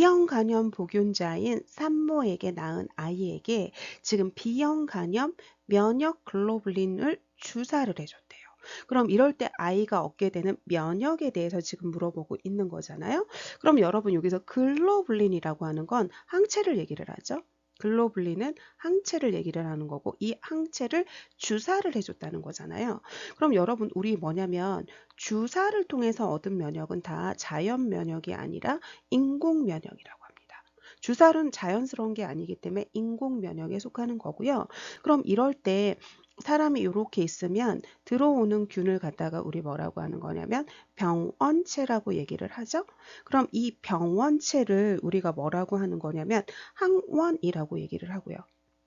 B형 간염 복균자인 산모에게 낳은 아이에게 지금 B형 간염 면역 글로불린을 주사를 해줬대요. 그럼 이럴 때 아이가 얻게 되는 면역에 대해서 지금 물어보고 있는 거잖아요. 그럼 여러분 여기서 글로불린이라고 하는 건 항체를 얘기를 하죠. 글로불린은 항체를 얘기를 하는 거고 이 항체를 주사를 해줬다는 거잖아요. 그럼 여러분 우리 뭐냐면 주사를 통해서 얻은 면역은 다 자연 면역이 아니라 인공 면역이라고 합니다. 주사는 자연스러운 게 아니기 때문에 인공 면역에 속하는 거고요. 그럼 이럴 때 사람이 이렇게 있으면 들어오는 균을 갖다가 우리 뭐라고 하는 거냐면 병원체라고 얘기를 하죠. 그럼 이 병원체를 우리가 뭐라고 하는 거냐면 항원이라고 얘기를 하고요.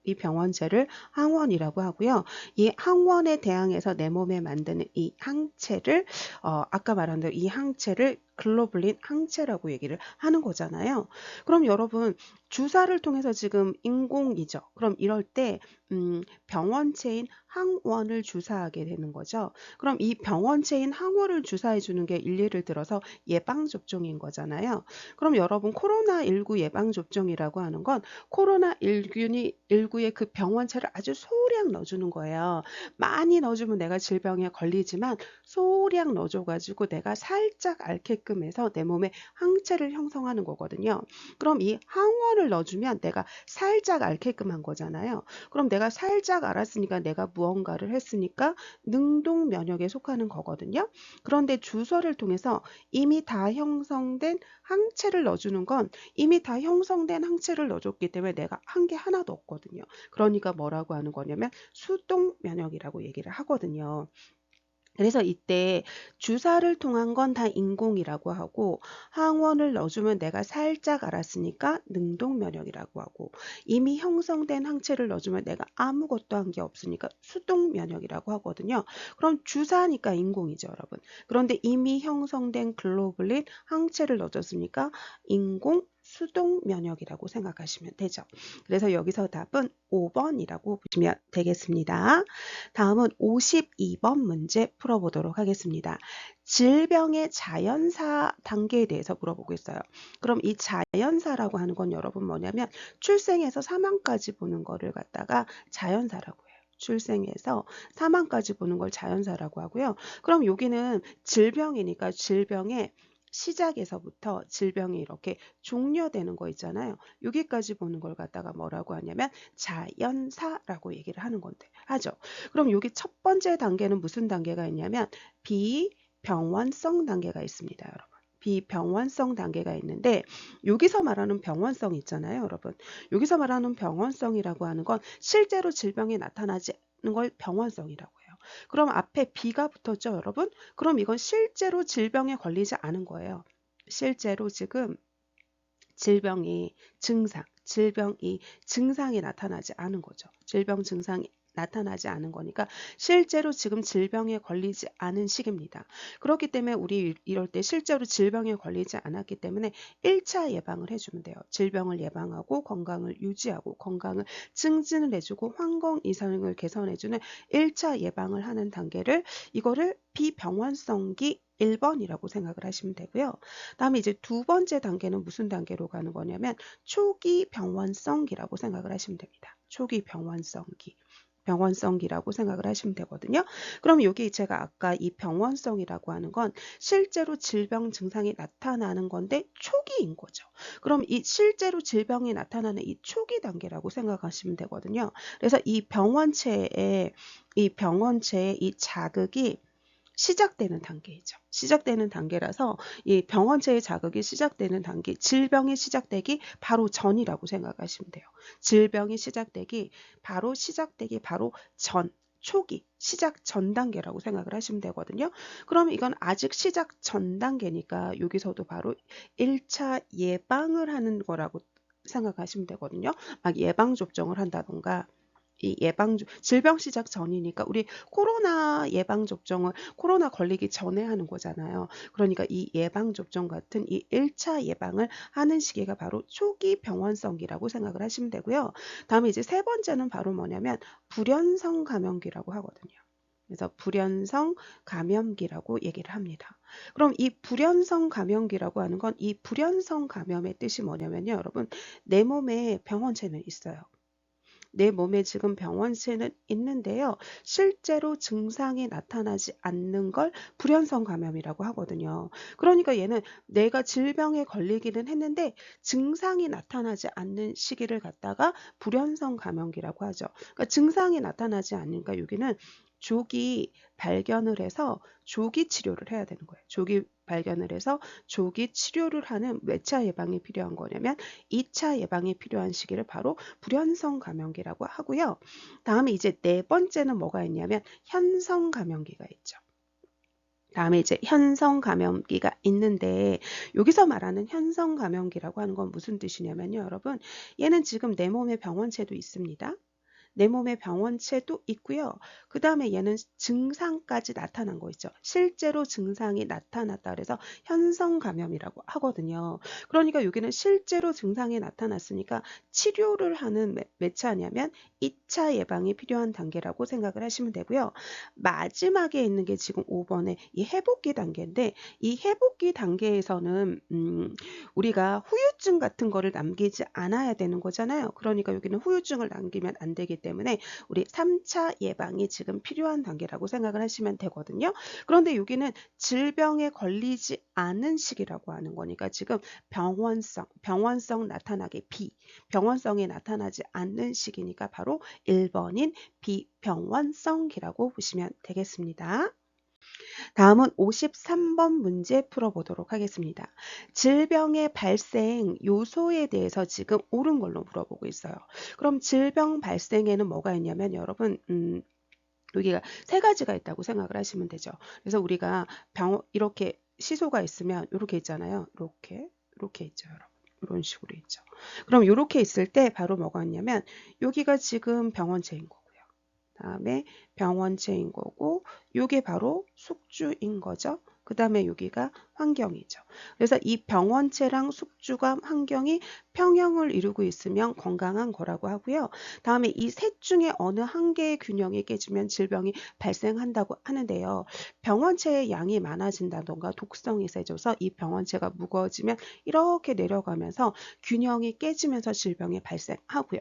이 병원체를 항원이라고 하고요. 이 항원에 대항해서 내 몸에 만드는 이 항체를 아까 말한 대로 이 항체를 글로불린 항체라고 얘기를 하는 거잖아요. 그럼 여러분 주사를 통해서 지금 인공이죠. 그럼 이럴 때 병원체인 항원을 주사하게 되는 거죠. 그럼 이 병원체인 항원을 주사해 주는 게 일례를 들어서 예방접종인 거잖아요. 그럼 여러분 코로나19 예방접종이라고 하는 건 코로나19의 그 병원체를 아주 소량 넣어주는 거예요. 많이 넣어주면 내가 질병에 걸리지만 소량 넣어줘가지고 내가 살짝 앓게끔 해서 내 몸에 항체를 형성하는 거거든요. 그럼 이 항원을 넣어주면 내가 살짝 앓게끔 한 거잖아요. 그럼 내가 살짝 앓았으니까 내가 무언가를 했으니까 능동 면역에 속하는 거거든요. 그런데 주사를 통해서 이미 다 형성된 항체를 넣어주는 건 이미 다 형성된 항체를 넣어줬기 때문에 내가 한 게 하나도 없거든요. 그러니까 뭐라고 하는 거냐면 수동 면역이라고 얘기를 하거든요. 그래서 이때 주사를 통한 건 다 인공이라고 하고 항원을 넣어주면 내가 살짝 앓았으니까 능동 면역이라고 하고 이미 형성된 항체를 넣어주면 내가 아무것도 한 게 없으니까 수동 면역이라고 하거든요. 그럼 주사니까 인공이죠, 여러분. 그런데 이미 형성된 글로불린 항체를 넣어줬으니까 인공 수동 면역이라고 생각하시면 되죠. 그래서 여기서 답은 5번이라고 보시면 되겠습니다. 다음은 52번 문제 풀어보도록 하겠습니다. 질병의 자연사 단계에 대해서 물어보고 있어요. 그럼 이 자연사라고 하는 건 여러분 뭐냐면 출생에서 사망까지 보는 거를 갖다가 자연사라고 해요. 출생에서 사망까지 보는 걸 자연사라고 하고요. 그럼 여기는 질병이니까 질병의 시작에서부터 질병이 이렇게 종료되는 거 있잖아요. 여기까지 보는 걸 갖다가 뭐라고 하냐면 자연사라고 얘기를 하는 건데 하죠. 그럼 여기 첫 번째 단계는 무슨 단계가 있냐면 비병원성 단계가 있습니다, 여러분. 비병원성 단계가 있는데 여기서 말하는 병원성 있잖아요, 여러분. 여기서 말하는 병원성이라고 하는 건 실제로 질병이 나타나지 않는 걸 병원성이라고 해요. 그럼 앞에 B가 붙었죠, 여러분? 그럼 이건 실제로 질병에 걸리지 않은 거예요. 실제로 지금 질병이 증상이 나타나지 않은 거죠. 질병 증상이 나타나지 않은 거니까 실제로 지금 질병에 걸리지 않은 시기입니다. 그렇기 때문에 우리 이럴 때 실제로 질병에 걸리지 않았기 때문에 1차 예방을 해주면 돼요. 질병을 예방하고 건강을 유지하고 건강을 증진을 해주고 환경 이상을 개선해주는 1차 예방을 하는 단계를 이거를 비병원성기 1번이라고 생각을 하시면 되고요. 다음에 이제 두 번째 단계는 무슨 단계로 가는 거냐면 초기 병원성기라고 생각을 하시면 됩니다. 초기 병원성기라고 생각을 하시면 되거든요. 그럼 여기 제가 아까 이 병원성이라고 하는 건 실제로 질병 증상이 나타나는 건데 초기인 거죠. 그럼 이 실제로 질병이 나타나는 이 초기 단계라고 생각하시면 되거든요. 그래서 이 병원체의 이 자극이 시작되는 단계이죠. 시작되는 단계라서 이 병원체의 자극이 시작되는 단계, 질병이 시작되기 바로 전이라고 생각하시면 돼요. 질병이 시작되기 바로 전, 초기, 시작 전 단계라고 생각을 하시면 되거든요. 그럼 이건 아직 시작 전 단계니까 여기서도 바로 1차 예방을 하는 거라고 생각하시면 되거든요. 막 예방접종을 한다던가 질병 시작 전이니까 우리 코로나 예방접종을 코로나 걸리기 전에 하는 거잖아요. 그러니까 이 예방접종 같은 이 1차 예방을 하는 시기가 바로 초기 병원성기라고 생각을 하시면 되고요. 다음에 이제 세 번째는 바로 뭐냐면 불연성 감염기라고 하거든요. 그래서 불연성 감염기라고 얘기를 합니다. 그럼 이 불연성 감염기라고 하는 건 이 불연성 감염의 뜻이 뭐냐면요, 여러분. 내 몸에 병원체는 있어요. 내 몸에 지금 병원체는 있는데요. 실제로 증상이 나타나지 않는 걸 불연성 감염이라고 하거든요. 그러니까 얘는 내가 질병에 걸리기는 했는데 증상이 나타나지 않는 시기를 갖다가 불연성 감염기라고 하죠. 그러니까 증상이 나타나지 않으니까 여기는 조기 발견을 해서 조기 치료를 해야 되는 거예요. 조기 발견을 해서 조기 치료를 하는 몇 차 예방이 필요한 거냐면 2차 예방이 필요한 시기를 바로 불연성 감염기라고 하고요. 다음에 이제 네 번째는 뭐가 있냐면 현성 감염기가 있죠. 다음에 이제 현성 감염기가 있는데 여기서 말하는 현성 감염기라고 하는 건 무슨 뜻이냐면요, 여러분. 얘는 지금 내 몸에 병원체도 있습니다. 내 몸에 병원체도 있고요. 그 다음에 얘는 증상까지 나타난 거 있죠. 실제로 증상이 나타났다 그래서 현성 감염이라고 하거든요. 그러니까 여기는 실제로 증상이 나타났으니까 치료를 하는 몇 차냐면 2차 예방이 필요한 단계라고 생각을 하시면 되고요. 마지막에 있는 게 지금 5번의 이 회복기 단계인데 이 회복기 단계에서는 우리가 후유증 같은 거를 남기지 않아야 되는 거잖아요. 그러니까 여기는 후유증을 남기면 안 되기 때문에 우리 3차 예방이 지금 필요한 단계라고 생각을 하시면 되거든요. 그런데 여기는 질병에 걸리지 않은 시기라고 하는 거니까 지금 병원성 나타나기 병원성이 나타나지 않는 시기니까 바로 1번인 비병원성기라고 보시면 되겠습니다. 다음은 53번 문제 풀어보도록 하겠습니다. 질병의 발생 요소에 대해서 지금 옳은 걸로 물어보고 있어요. 그럼 질병 발생에는 뭐가 있냐면 여러분 여기가 세 가지가 있다고 생각을 하시면 되죠. 그래서 우리가 이렇게 시소가 있으면 이렇게 있잖아요. 이렇게 있죠, 여러분. 이런 식으로 있죠. 그럼 이렇게 있을 때 바로 뭐가 있냐면 여기가 지금 병원체인 거고요. 다음에 병원체인 거고 요게 바로 숙주인 거죠. 그 다음에 여기가 환경이죠. 그래서 이 병원체랑 숙주가 환경이 평형을 이루고 있으면 건강한 거라고 하고요. 다음에 이 셋 중에 어느 한 개의 균형이 깨지면 질병이 발생한다고 하는데요. 병원체의 양이 많아진다던가 독성이 세져서 이 병원체가 무거워지면 이렇게 내려가면서 균형이 깨지면서 질병이 발생하고요.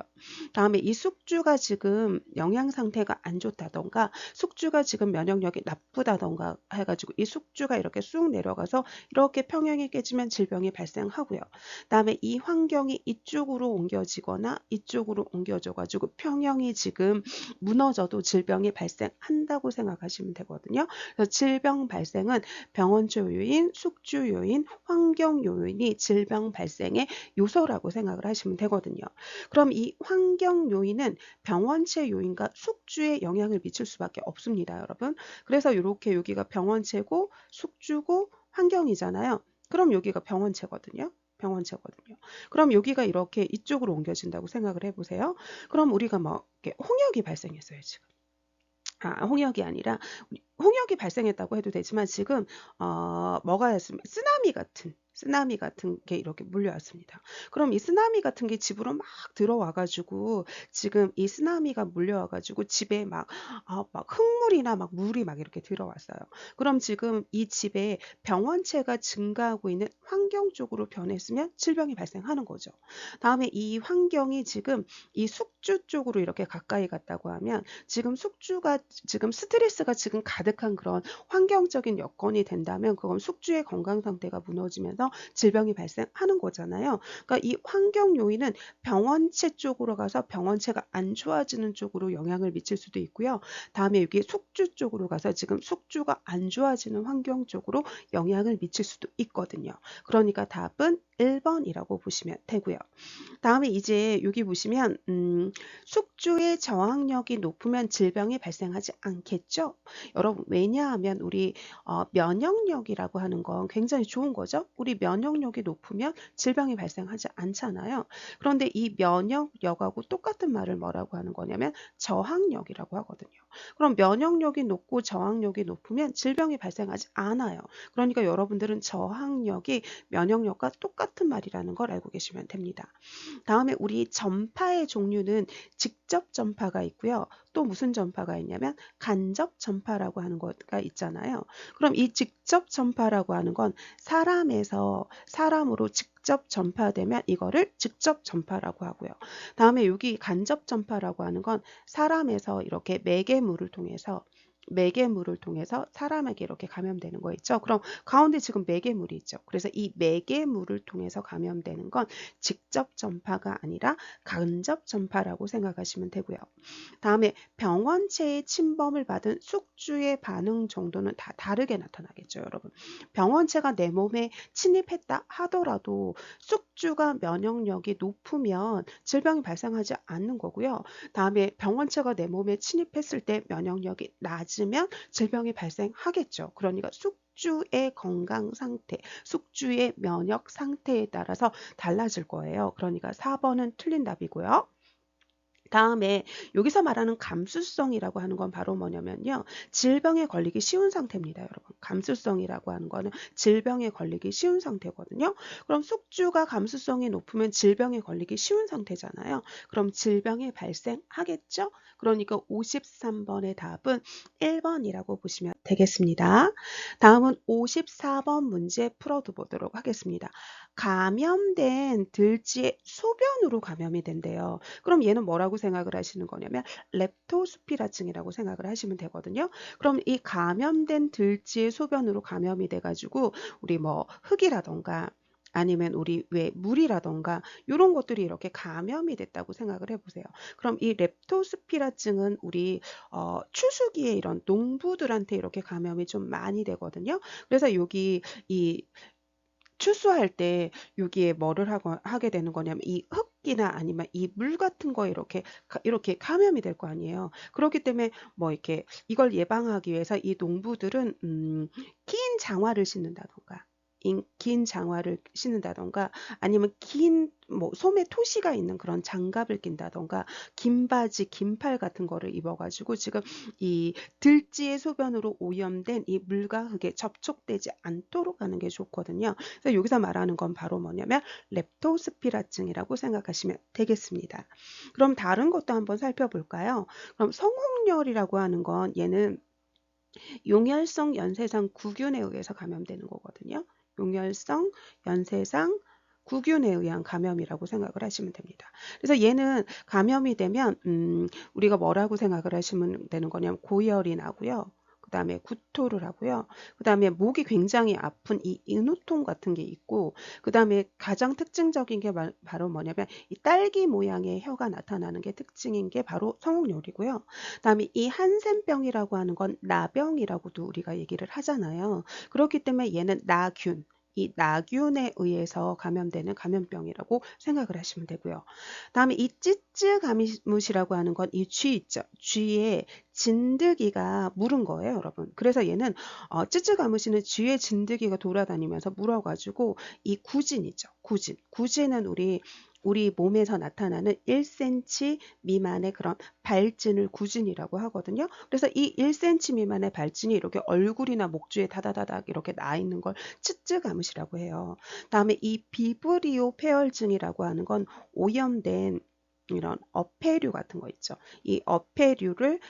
다음에 이 숙주가 지금 영양 상태가 안 좋다던가 숙주가 지금 면역력이 나쁘다던가 해가지고 이 숙주가 이렇게 쑥 내려가서 이렇게 평형이 깨지면 질병이 발생하고요. 다음에 이 환경이 이쪽으로 옮겨지거나 이쪽으로 옮겨져가지고 평형이 지금 무너져도 질병이 발생한다고 생각하시면 되거든요. 그래서 질병 발생은 병원체 요인, 숙주 요인, 환경 요인이 질병 발생의 요소라고 생각을 하시면 되거든요. 그럼 이 환경 요인은 병원체 요인과 숙주에 영향을 미칠 수밖에 없습니다, 여러분. 그래서 이렇게 여기가 병원체고 숙주고 환경이잖아요. 그럼 여기가 병원체거든요. 병원체거든요. 그럼 여기가 이렇게 이쪽으로 옮겨진다고 생각을 해보세요. 그럼 우리가 뭐 이렇게 홍역이 발생했어요, 지금. 홍역이 아니라 홍역이 발생했다고 해도 되지만 지금 뭐가 했으면 쓰나미 같은 게 이렇게 물려왔습니다. 그럼 이 쓰나미 같은 게 집으로 막 들어와가지고 지금 이 쓰나미가 물려와가지고 집에 막 흙물이나 막 물이 막 이렇게 들어왔어요. 그럼 지금 이 집에 병원체가 증가하고 있는 환경 쪽으로 변했으면 질병이 발생하는 거죠. 다음에 이 환경이 지금 이 숙주 쪽으로 이렇게 가까이 갔다고 하면 지금 숙주가 지금 스트레스가 지금 가득한 그런 환경적인 여건이 된다면 그건 숙주의 건강 상태가 무너지면서 질병이 발생하는 거잖아요. 그러니까 이 환경 요인은 병원체 쪽으로 가서 병원체가 안 좋아지는 쪽으로 영향을 미칠 수도 있고요. 다음에 여기 숙주 쪽으로 가서 지금 숙주가 안 좋아지는 환경 쪽으로 영향을 미칠 수도 있거든요. 그러니까 답은 1번이라고 보시면 되고요. 다음에 이제 여기 보시면 숙주의 저항력이 높으면 질병이 발생하지 않겠죠? 여러분 왜냐하면 우리 면역력이라고 하는 건 굉장히 좋은 거죠. 우리 면역력이 높으면 질병이 발생하지 않잖아요. 그런데 이 면역력하고 똑같은 말을 뭐라고 하는 거냐면 저항력이라고 하거든요. 그럼 면역력이 높고 저항력이 높으면 질병이 발생하지 않아요. 그러니까 여러분들은 저항력이 면역력과 똑같은 말이라는 걸 알고 계시면 됩니다. 다음에 우리 전파의 종류는 직접 전파가 있고요. 또 무슨 전파가 있냐면 간접 전파라고 하는 거가 있잖아요. 그럼 이 직접 전파라고 하는 건 사람에서 사람으로 직접 전파되면 이거를 직접 전파라고 하고요. 다음에 여기 간접 전파라고 하는 건 사람에서 이렇게 매개물을 통해서 사람에게 이렇게 감염되는 거 있죠. 그럼 가운데 지금 매개물이 있죠. 그래서 이 매개물을 통해서 감염되는 건 직접 전파가 아니라 간접 전파라고 생각하시면 되고요. 다음에 병원체의 침범을 받은 숙주의 반응 정도는 다 다르게 나타나겠죠, 여러분. 병원체가 내 몸에 침입했다 하더라도 숙주가 면역력이 높으면 질병이 발생하지 않는 거고요. 다음에 병원체가 내 몸에 침입했을 때 면역력이 낮으면 질병이 발생하겠죠. 그러니까 숙주의 건강 상태, 숙주의 면역 상태에 따라서 달라질 거예요. 그러니까 4번은 틀린 답이고요. 다음에 여기서 말하는 감수성이라고 하는 건 바로 뭐냐면요. 질병에 걸리기 쉬운 상태입니다, 여러분. 감수성이라고 하는 거는 질병에 걸리기 쉬운 상태거든요. 그럼 숙주가 감수성이 높으면 질병에 걸리기 쉬운 상태잖아요. 그럼 질병이 발생하겠죠? 그러니까 53번의 답은 1번이라고 보시면 되겠습니다. 다음은 54번 문제 풀어보도록 하겠습니다. 감염된 들쥐의 소변으로 감염이 된대요. 그럼 얘는 뭐라고 생각을 하시는 거냐면 렙토스피라증이라고 생각을 하시면 되거든요. 그럼 이 감염된 들쥐의 소변으로 감염이 돼가지고 우리 뭐 흙이라던가 아니면 우리 왜 물이라던가 이런 것들이 이렇게 감염이 됐다고 생각을 해보세요. 그럼 이 렙토스피라증은 우리 추수기에 이런 농부들한테 이렇게 감염이 좀 많이 되거든요. 그래서 여기 이 추수할 때 여기에 뭐를 하게 되는 거냐면 이 흙이나 아니면 이 물 같은 거에 이렇게 감염이 될 거 아니에요. 그렇기 때문에 뭐 이렇게 이걸 예방하기 위해서 이 농부들은 긴 장화를 신는다던가 긴 장화를 신는다던가 아니면 긴 뭐 소매 토시가 있는 그런 장갑을 낀다던가 긴 바지, 긴 팔 같은 거를 입어가지고 지금 이 들쥐의 소변으로 오염된 이 물과 흙에 접촉되지 않도록 하는 게 좋거든요. 그래서 여기서 말하는 건 바로 뭐냐면 렙토스피라증이라고 생각하시면 되겠습니다. 그럼 다른 것도 한번 살펴볼까요? 그럼 성홍열이라고 하는 건 얘는 용혈성 연쇄상 구균에 의해서 감염되는 거거든요. 용혈성 연쇄상 구균에 의한 감염이라고 생각을 하시면 됩니다. 그래서 얘는 감염이 되면 우리가 뭐라고 생각을 하시면 되는 거냐면 고열이 나고요. 그 다음에 구토를 하고요. 그 다음에 목이 굉장히 아픈 이 인후통 같은 게 있고 그 다음에 가장 특징적인 게 바로 뭐냐면 이 딸기 모양의 혀가 나타나는 게 특징인 게 바로 성홍열이고요. 그다음에 이 한센병이라고 하는 건 나병이라고도 우리가 얘기를 하잖아요. 그렇기 때문에 얘는 나균, 이 나균에 의해서 감염되는 감염병이라고 생각을 하시면 되고요. 다음에 이 찌쯔가무시라고 하는 건 이 쥐 있죠. 쥐의 진드기가 물은 거예요, 여러분. 그래서 얘는 찌쯔가무시는 쥐의 진드기가 돌아다니면서 물어가지고 이 구진이죠. 구진. 구진은 우리 몸에서 나타나는 1cm 미만의 그런 발진을 구진이라고 하거든요. 그래서 이 1cm 미만의 발진이 이렇게 얼굴이나 목 주에 다다다닥 이렇게 나 있는 걸 츠쯔가무시라고 해요. 다음에 이 비브리오 폐혈증이라고 하는 건 오염된 이런 어패류 같은 거 있죠. 이 어패류를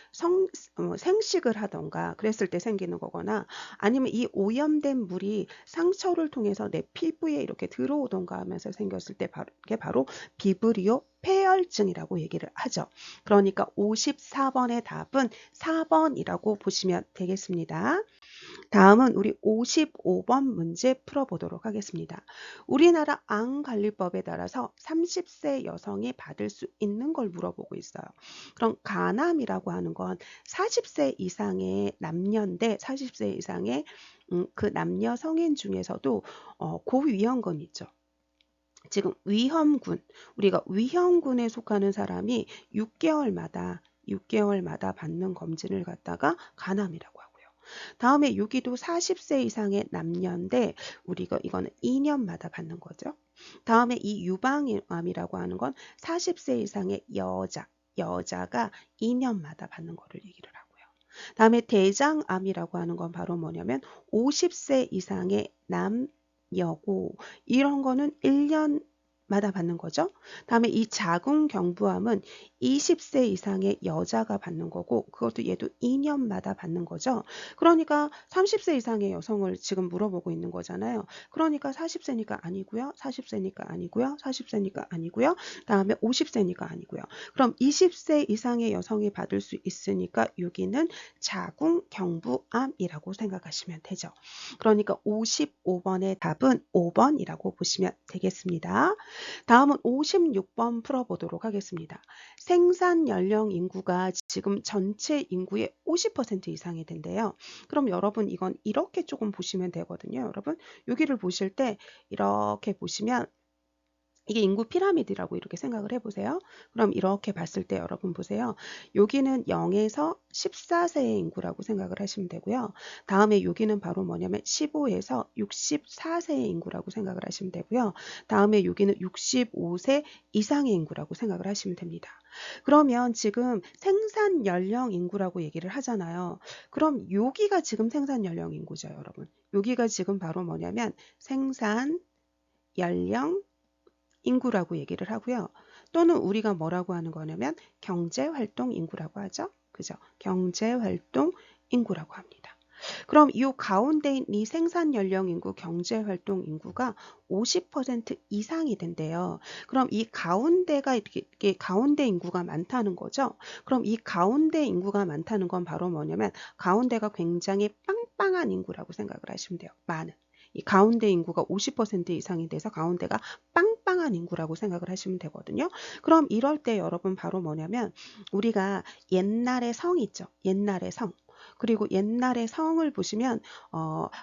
생식을 하던가 그랬을 때 생기는 거거나 아니면 이 오염된 물이 상처를 통해서 내 피부에 이렇게 들어오던가 하면서 생겼을 때 그게 바로 비브리오 폐혈증이라고 얘기를 하죠. 그러니까 54번의 답은 4번이라고 보시면 되겠습니다. 다음은 우리 55번 문제 풀어보도록 하겠습니다. 우리나라 암관리법에 따라서 30세 여성이 받을 수 있는 걸 물어보고 있어요. 그럼 간암이라고 하는 건 40세 이상의 남녀인데 40세 이상의 그 남녀 성인 중에서도 고위험군 있죠. 지금 우리가 위험군에 속하는 사람이 6개월마다 받는 검진을 갖다가 간암이라고 하고요. 다음에 여기도 40세 이상의 남녀인데 우리가 이거는 2년마다 받는 거죠. 다음에 이 유방암이라고 하는 건 40세 이상의 여자가 2년마다 받는 거를 얘기를 하고요. 다음에 대장암이라고 하는 건 바로 뭐냐면 50세 이상의 남녀고 이런 거는 1년마다 마다 받는 거죠. 다음에 이 자궁경부암은 20세 이상의 여자가 받는 거고 그것도 얘도 2년마다 받는 거죠. 그러니까 30세 이상의 여성을 지금 물어보고 있는 거잖아요. 그러니까 40세니까 아니고요. 40세니까 아니고요. 40세니까 아니고요. 다음에 50세니까 아니고요. 그럼 20세 이상의 여성이 받을 수 있으니까 여기는 자궁경부암이라고 생각하시면 되죠. 그러니까 55번의 답은 5번이라고 보시면 되겠습니다. 다음은 56번 풀어보도록 하겠습니다. 생산 연령 인구가 지금 전체 인구의 50% 이상이 된대요. 그럼 여러분 이건 이렇게 조금 보시면 되거든요. 여러분 여기를 보실 때 이렇게 보시면 이게 인구 피라미드라고 이렇게 생각을 해보세요. 그럼 이렇게 봤을 때 여러분 보세요. 여기는 0에서 14세의 인구라고 생각을 하시면 되고요. 다음에 여기는 바로 뭐냐면 15에서 64세의 인구라고 생각을 하시면 되고요. 다음에 여기는 65세 이상의 인구라고 생각을 하시면 됩니다. 그러면 지금 생산 연령 인구라고 얘기를 하잖아요. 그럼 여기가 지금 생산 연령 인구죠, 여러분. 여기가 지금 바로 뭐냐면 생산 연령 인구라고 얘기를 하고요. 또는 우리가 뭐라고 하는 거냐면 경제활동 인구라고 하죠. 그죠? 경제활동 인구라고 합니다. 그럼 이 가운데인 이 생산 연령 인구, 경제활동 인구가 50% 이상이 된대요. 그럼 이 가운데가 이렇게 가운데 인구가 많다는 거죠. 그럼 이 가운데 인구가 많다는 건 바로 뭐냐면 가운데가 굉장히 빵빵한 인구라고 생각을 하시면 돼요. 많은. 이 가운데 인구가 50% 이상이 돼서 가운데가 빵빵한 인구라고 생각을 하시면 되거든요. 그럼 이럴 때 여러분 바로 뭐냐면 우리가 옛날의 성 있죠. 옛날의 성. 그리고 옛날의 성을 보시면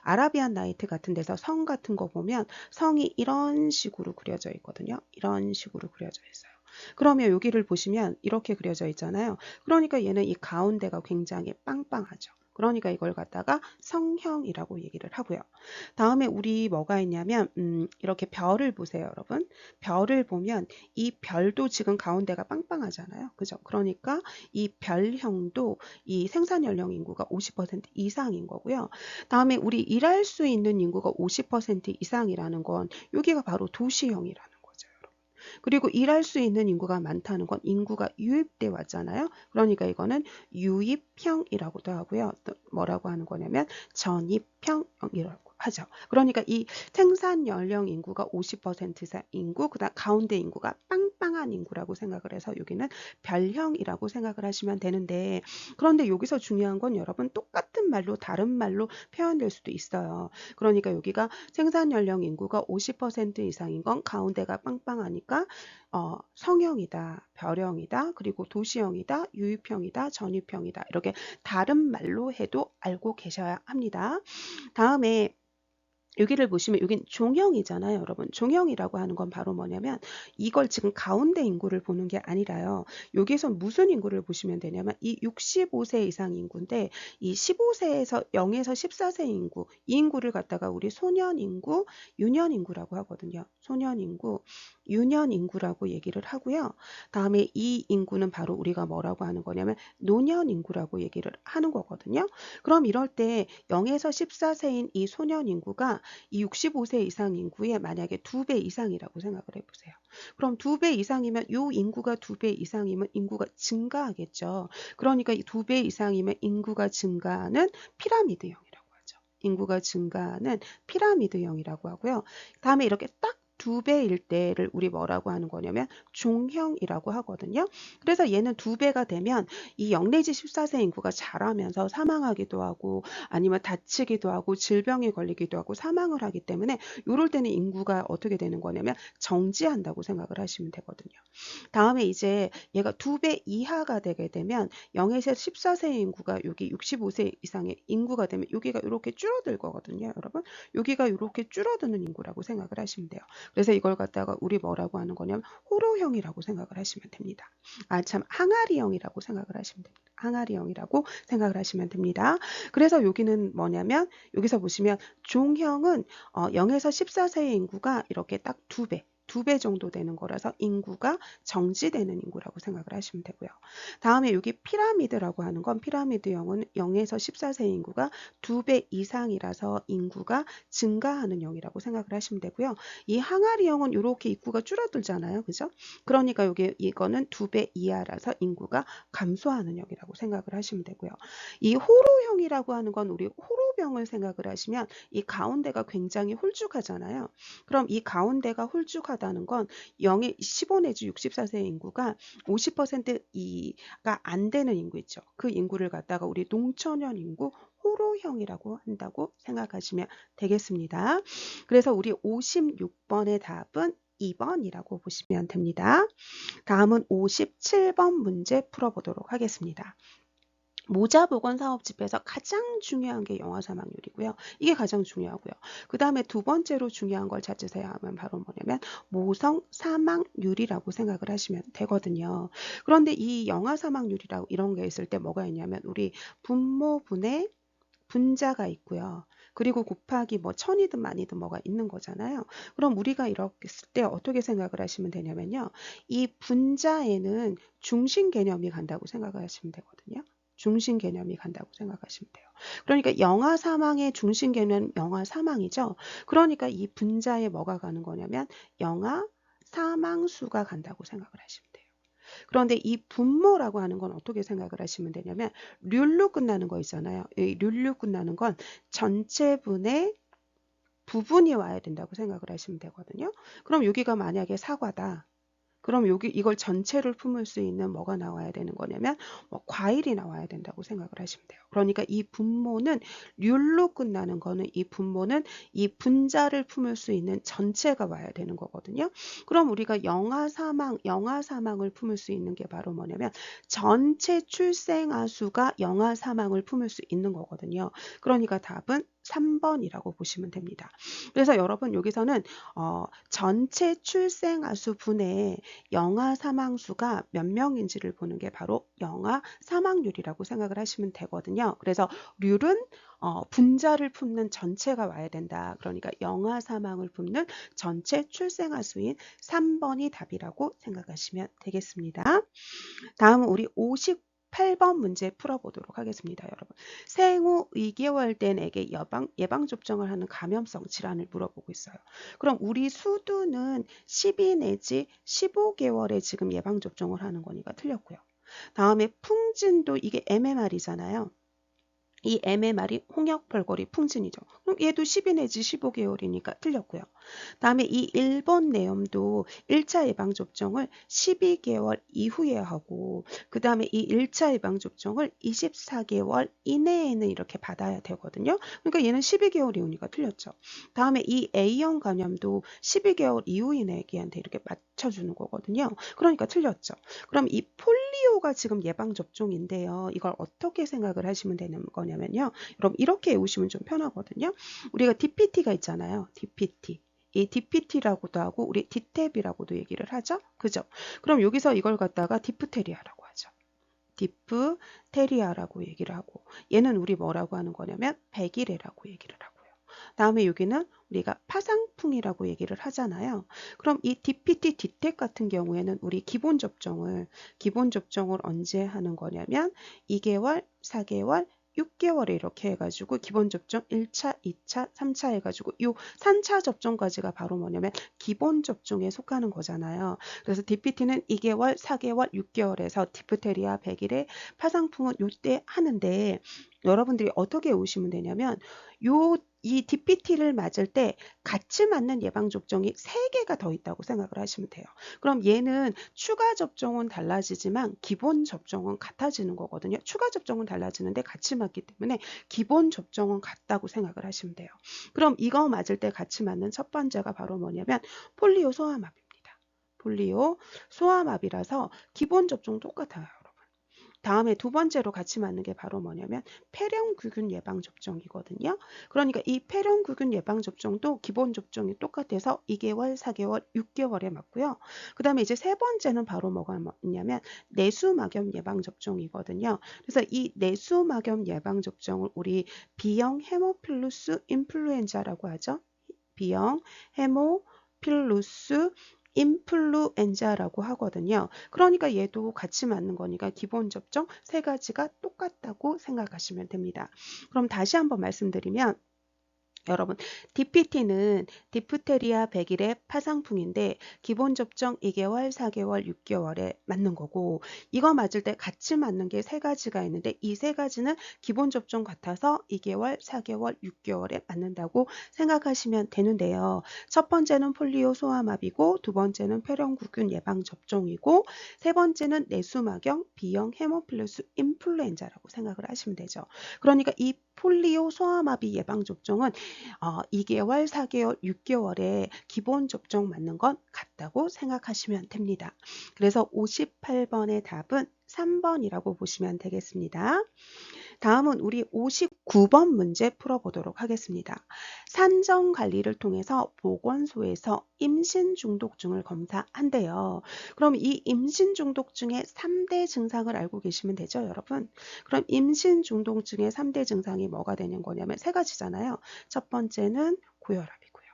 아라비안 나이트 같은 데서 성 같은 거 보면 성이 이런 식으로 그려져 있거든요. 이런 식으로 그려져 있어요. 그러면 여기를 보시면 이렇게 그려져 있잖아요. 그러니까 얘는 이 가운데가 굉장히 빵빵하죠. 그러니까 이걸 갖다가 성형이라고 얘기를 하고요. 다음에 우리 뭐가 있냐면 이렇게 별을 보세요, 여러분. 별을 보면 이 별도 지금 가운데가 빵빵하잖아요. 그죠? 그러니까 이 별형도 이 생산 연령 인구가 50% 이상인 거고요. 다음에 우리 일할 수 있는 인구가 50% 이상이라는 건 여기가 바로 도시형이라는 거죠, 여러분. 그리고 일할 수 있는 인구가 많다는 건 인구가 유입돼 왔잖아요. 그러니까 이거는 유입형이라고도 하고요. 또 뭐라고 하는 거냐면 전입형이라고 하죠. 그러니까 이 생산 연령 인구가 50% 이상 인구, 그다음 가운데 인구가 빵빵한 인구라고 생각을 해서 여기는 별형이라고 생각을 하시면 되는데 그런데 여기서 중요한 건 여러분 똑같은 말로 다른 말로 표현될 수도 있어요. 그러니까 여기가 생산 연령 인구가 50% 이상인 건 가운데가 빵빵하니까 성형이다, 별형이다, 그리고 도시형이다, 유입형이다, 전입형이다 이렇게 다른 말로 해도 알고 계셔야 합니다. 다음에 여기를 보시면 여긴 종형이잖아요, 여러분. 종형이라고 하는 건 바로 뭐냐면 이걸 지금 가운데 인구를 보는 게 아니라요. 여기서 무슨 인구를 보시면 되냐면 이 65세 이상 인구인데 이 15세에서 0에서 14세 인구, 이 인구를 갖다가 우리 소년 인구, 유년 인구라고 하거든요. 소년 인구, 유년 인구라고 얘기를 하고요. 다음에 이 인구는 바로 우리가 뭐라고 하는 거냐면 노년 인구라고 얘기를 하는 거거든요. 그럼 이럴 때 0에서 14세인 이 소년 인구가 이 65세 이상 인구의 만약에 2배 이상이라고 생각을 해보세요. 그럼 2배 이상이면 이 인구가 2배 이상이면 인구가 증가하겠죠. 그러니까 이 2배 이상이면 인구가 증가하는 피라미드형이라고 하죠. 인구가 증가하는 피라미드형이라고 하고요. 다음에 이렇게 딱 2배일 때를 우리 뭐라고 하는 거냐면 종형이라고 하거든요. 그래서 얘는 2배가 되면 이 0 내지 14세 인구가 자라면서 사망하기도 하고 아니면 다치기도 하고 질병에 걸리기도 하고 사망을 하기 때문에 이럴 때는 인구가 어떻게 되는 거냐면 정지한다고 생각을 하시면 되거든요. 다음에 이제 얘가 2배 이하가 되게 되면 0에서 14세 인구가 여기 65세 이상의 인구가 되면 여기가 이렇게 줄어들 거거든요, 여러분. 여기가 이렇게 줄어드는 인구라고 생각을 하시면 돼요. 그래서 이걸 갖다가 우리 뭐라고 하는 거냐면 호로형이라고 생각을 하시면 됩니다. 참 항아리형이라고 생각을 하시면 됩니다. 항아리형이라고 생각을 하시면 됩니다. 그래서 여기는 뭐냐면 여기서 보시면 종형은 0에서 14세의 인구가 이렇게 딱 2배 두 배 정도 되는 거라서 인구가 정지되는 인구라고 생각을 하시면 되고요. 다음에 여기 피라미드라고 하는 건 피라미드형은 0에서 14세 인구가 2배 이상이라서 인구가 증가하는 형이라고 생각을 하시면 되고요. 이 항아리형은 이렇게 인구가 줄어들잖아요. 그죠? 그러니까 이거는 2배 이하라서 인구가 감소하는 형이라고 생각을 하시면 되고요. 이 호로형이라고 하는 건 우리 호로병을 생각을 하시면 이 가운데가 굉장히 홀쭉하잖아요. 그럼 이 가운데가 홀쭉하다는 건 0에 15 내지 64세 인구가 50%가 안 되는 인구 있죠. 그 인구를 갖다가 우리 농촌형 인구 호로형이라고 한다고 생각하시면 되겠습니다. 그래서 우리 56번의 답은 2번이라고 보시면 됩니다. 다음은 57번 문제 풀어보도록 하겠습니다. 모자보건사업집에서 가장 중요한 게 영아 사망률이고요. 이게 가장 중요하고요. 그 다음에 두 번째로 중요한 걸 찾으세요 하면 바로 뭐냐면 모성 사망률이라고 생각을 하시면 되거든요. 그런데 이 영아 사망률이라고 이런 게 있을 때 뭐가 있냐면 우리 분모분의 분자가 있고요. 그리고 곱하기 뭐 천이든 만이든 뭐가 있는 거잖아요. 그럼 우리가 이렇게 했을 때 어떻게 생각을 하시면 되냐면요. 이 분자에는 중심 개념이 간다고 생각을 하시면 되거든요. 중심 개념이 간다고 생각하시면 돼요. 그러니까 영아 사망의 중심 개념 영아 사망이죠. 그러니까 이 분자에 뭐가 가는 거냐면 영아 사망수가 간다고 생각을 하시면 돼요. 그런데 이 분모라고 하는 건 어떻게 생각을 하시면 되냐면 률로 끝나는 거 있잖아요. 이 률로 끝나는 건 전체분의 부분이 와야 된다고 생각을 하시면 되거든요. 그럼 여기가 만약에 사과다. 그럼 여기 이걸 전체를 품을 수 있는 뭐가 나와야 되는 거냐면 뭐 과일이 나와야 된다고 생각을 하시면 돼요. 그러니까 이 분모는 률로 끝나는 거는 이 분모는 이 분자를 품을 수 있는 전체가 와야 되는 거거든요. 그럼 우리가 영아 사망을 품을 수 있는 게 바로 뭐냐면 전체 출생아 수가 영아 사망을 품을 수 있는 거거든요. 그러니까 답은 3번이라고 보시면 됩니다. 그래서 여러분 여기서는 전체 출생아 수 분의 영아 사망수가 몇 명인지를 보는 게 바로 영아 사망률이라고 생각을 하시면 되거든요. 그래서 률은 분자를 품는 전체가 와야 된다. 그러니까 영아 사망을 품는 전체 출생아 수인 3번이 답이라고 생각하시면 되겠습니다. 다음은 우리 58번 문제 풀어보도록 하겠습니다, 여러분. 생후 2개월 된 애에게 예방접종을 하는 감염성 질환을 물어보고 있어요. 그럼 우리 수두는 12 내지 15개월에 지금 예방접종을 하는 거니까 틀렸고요. 다음에 풍진도 이게 MMR이잖아요. 이 MMR이 홍역벌거리 풍진이죠. 그럼 얘도 12 내지 15개월이니까 틀렸고요. 다음에 이 일본 내염도 1차 예방접종을 12개월 이후에 하고 그 다음에 이 1차 예방접종을 24개월 이내에는 이렇게 받아야 되거든요. 그러니까 얘는 12개월이오니까 틀렸죠. 다음에 이 A형 감염도 12개월 이후인 애기한테 이렇게 맞춰주는 거거든요. 그러니까 틀렸죠. 그럼 이 폴리오가 지금 예방접종인데요. 이걸 어떻게 생각을 하시면 되는 거냐면요. 여러분 이렇게 외우시면 좀 편하거든요. 우리가 DPT가 있잖아요. DPT. 이 DPT라고도 하고 우리 디탭이라고도 얘기를 하죠. 그죠? 그럼 여기서 이걸 갖다가 디프테리아라고 하죠. 디프테리아라고 얘기를 하고 얘는 우리 뭐라고 하는 거냐면 백일해라고 얘기를 하고요. 다음에 여기는 우리가 파상풍이라고 얘기를 하잖아요. 그럼 이 DPT, 디텍 같은 경우에는 우리 기본 접종을 언제 하는 거냐면 2개월, 4개월, 6개월에 이렇게 해가지고 기본 접종 1차, 2차, 3차 해가지고 요 3차 접종까지가 바로 뭐냐면 기본 접종에 속하는 거잖아요. 그래서 DPT는 2개월, 4개월, 6개월에서 디프테리아 100일에 파상풍은 요때 하는데 여러분들이 어떻게 오시면 되냐면 이 DPT를 맞을 때 같이 맞는 예방접종이 3개가 더 있다고 생각을 하시면 돼요. 그럼 얘는 추가 접종은 달라지지만 기본 접종은 같아지는 거거든요. 추가 접종은 달라지는데 같이 맞기 때문에 기본 접종은 같다고 생각을 하시면 돼요. 그럼 이거 맞을 때 같이 맞는 첫 번째가 바로 뭐냐면 폴리오 소아마비입니다. 폴리오 소아마비라서 기본 접종 똑같아요. 다음에 두 번째로 같이 맞는 게 바로 뭐냐면 폐렴규균 예방접종이거든요. 그러니까 이 폐렴규균 예방접종도 기본 접종이 똑같아서 2개월, 4개월, 6개월에 맞고요. 그 다음에 이제 세 번째는 바로 뭐가 있냐면 내수막염 예방접종이거든요. 그래서 이 내수막염 예방접종을 우리 B형 헤모필루스 인플루엔자라고 하죠. B형 헤모필루스 인플루엔자라고 하거든요. 그러니까 얘도 같이 맞는 거니까 기본 접종 세 가지가 똑같다고 생각하시면 됩니다. 그럼 다시 한번 말씀드리면 여러분, DPT는 디프테리아 100일의 파상풍인데 기본 접종 2개월, 4개월, 6개월에 맞는 거고 이거 맞을 때 같이 맞는 게 세 가지가 있는데 이 세 가지는 기본 접종 같아서 2개월, 4개월, 6개월에 맞는다고 생각하시면 되는데요. 첫 번째는 폴리오 소아마비고 두 번째는 폐렴구균 예방 접종이고 세 번째는 내수막염 B형 헤모필러스 인플루엔자라고 생각을 하시면 되죠. 그러니까 이 폴리오 소아마비 예방 접종은 2개월, 4개월, 6개월에 기본 접종 맞는 건 같다고 생각하시면 됩니다. 그래서 58번의 답은 3번이라고 보시면 되겠습니다. 다음은 우리 59번 문제 풀어보도록 하겠습니다. 산정 관리를 통해서 보건소에서 임신 중독증을 검사한대요. 그럼 이 임신 중독증의 3대 증상을 알고 계시면 되죠, 여러분? 그럼 임신 중독증의 3대 증상이 뭐가 되는 거냐면 세 가지잖아요. 첫 번째는 고혈압이고요.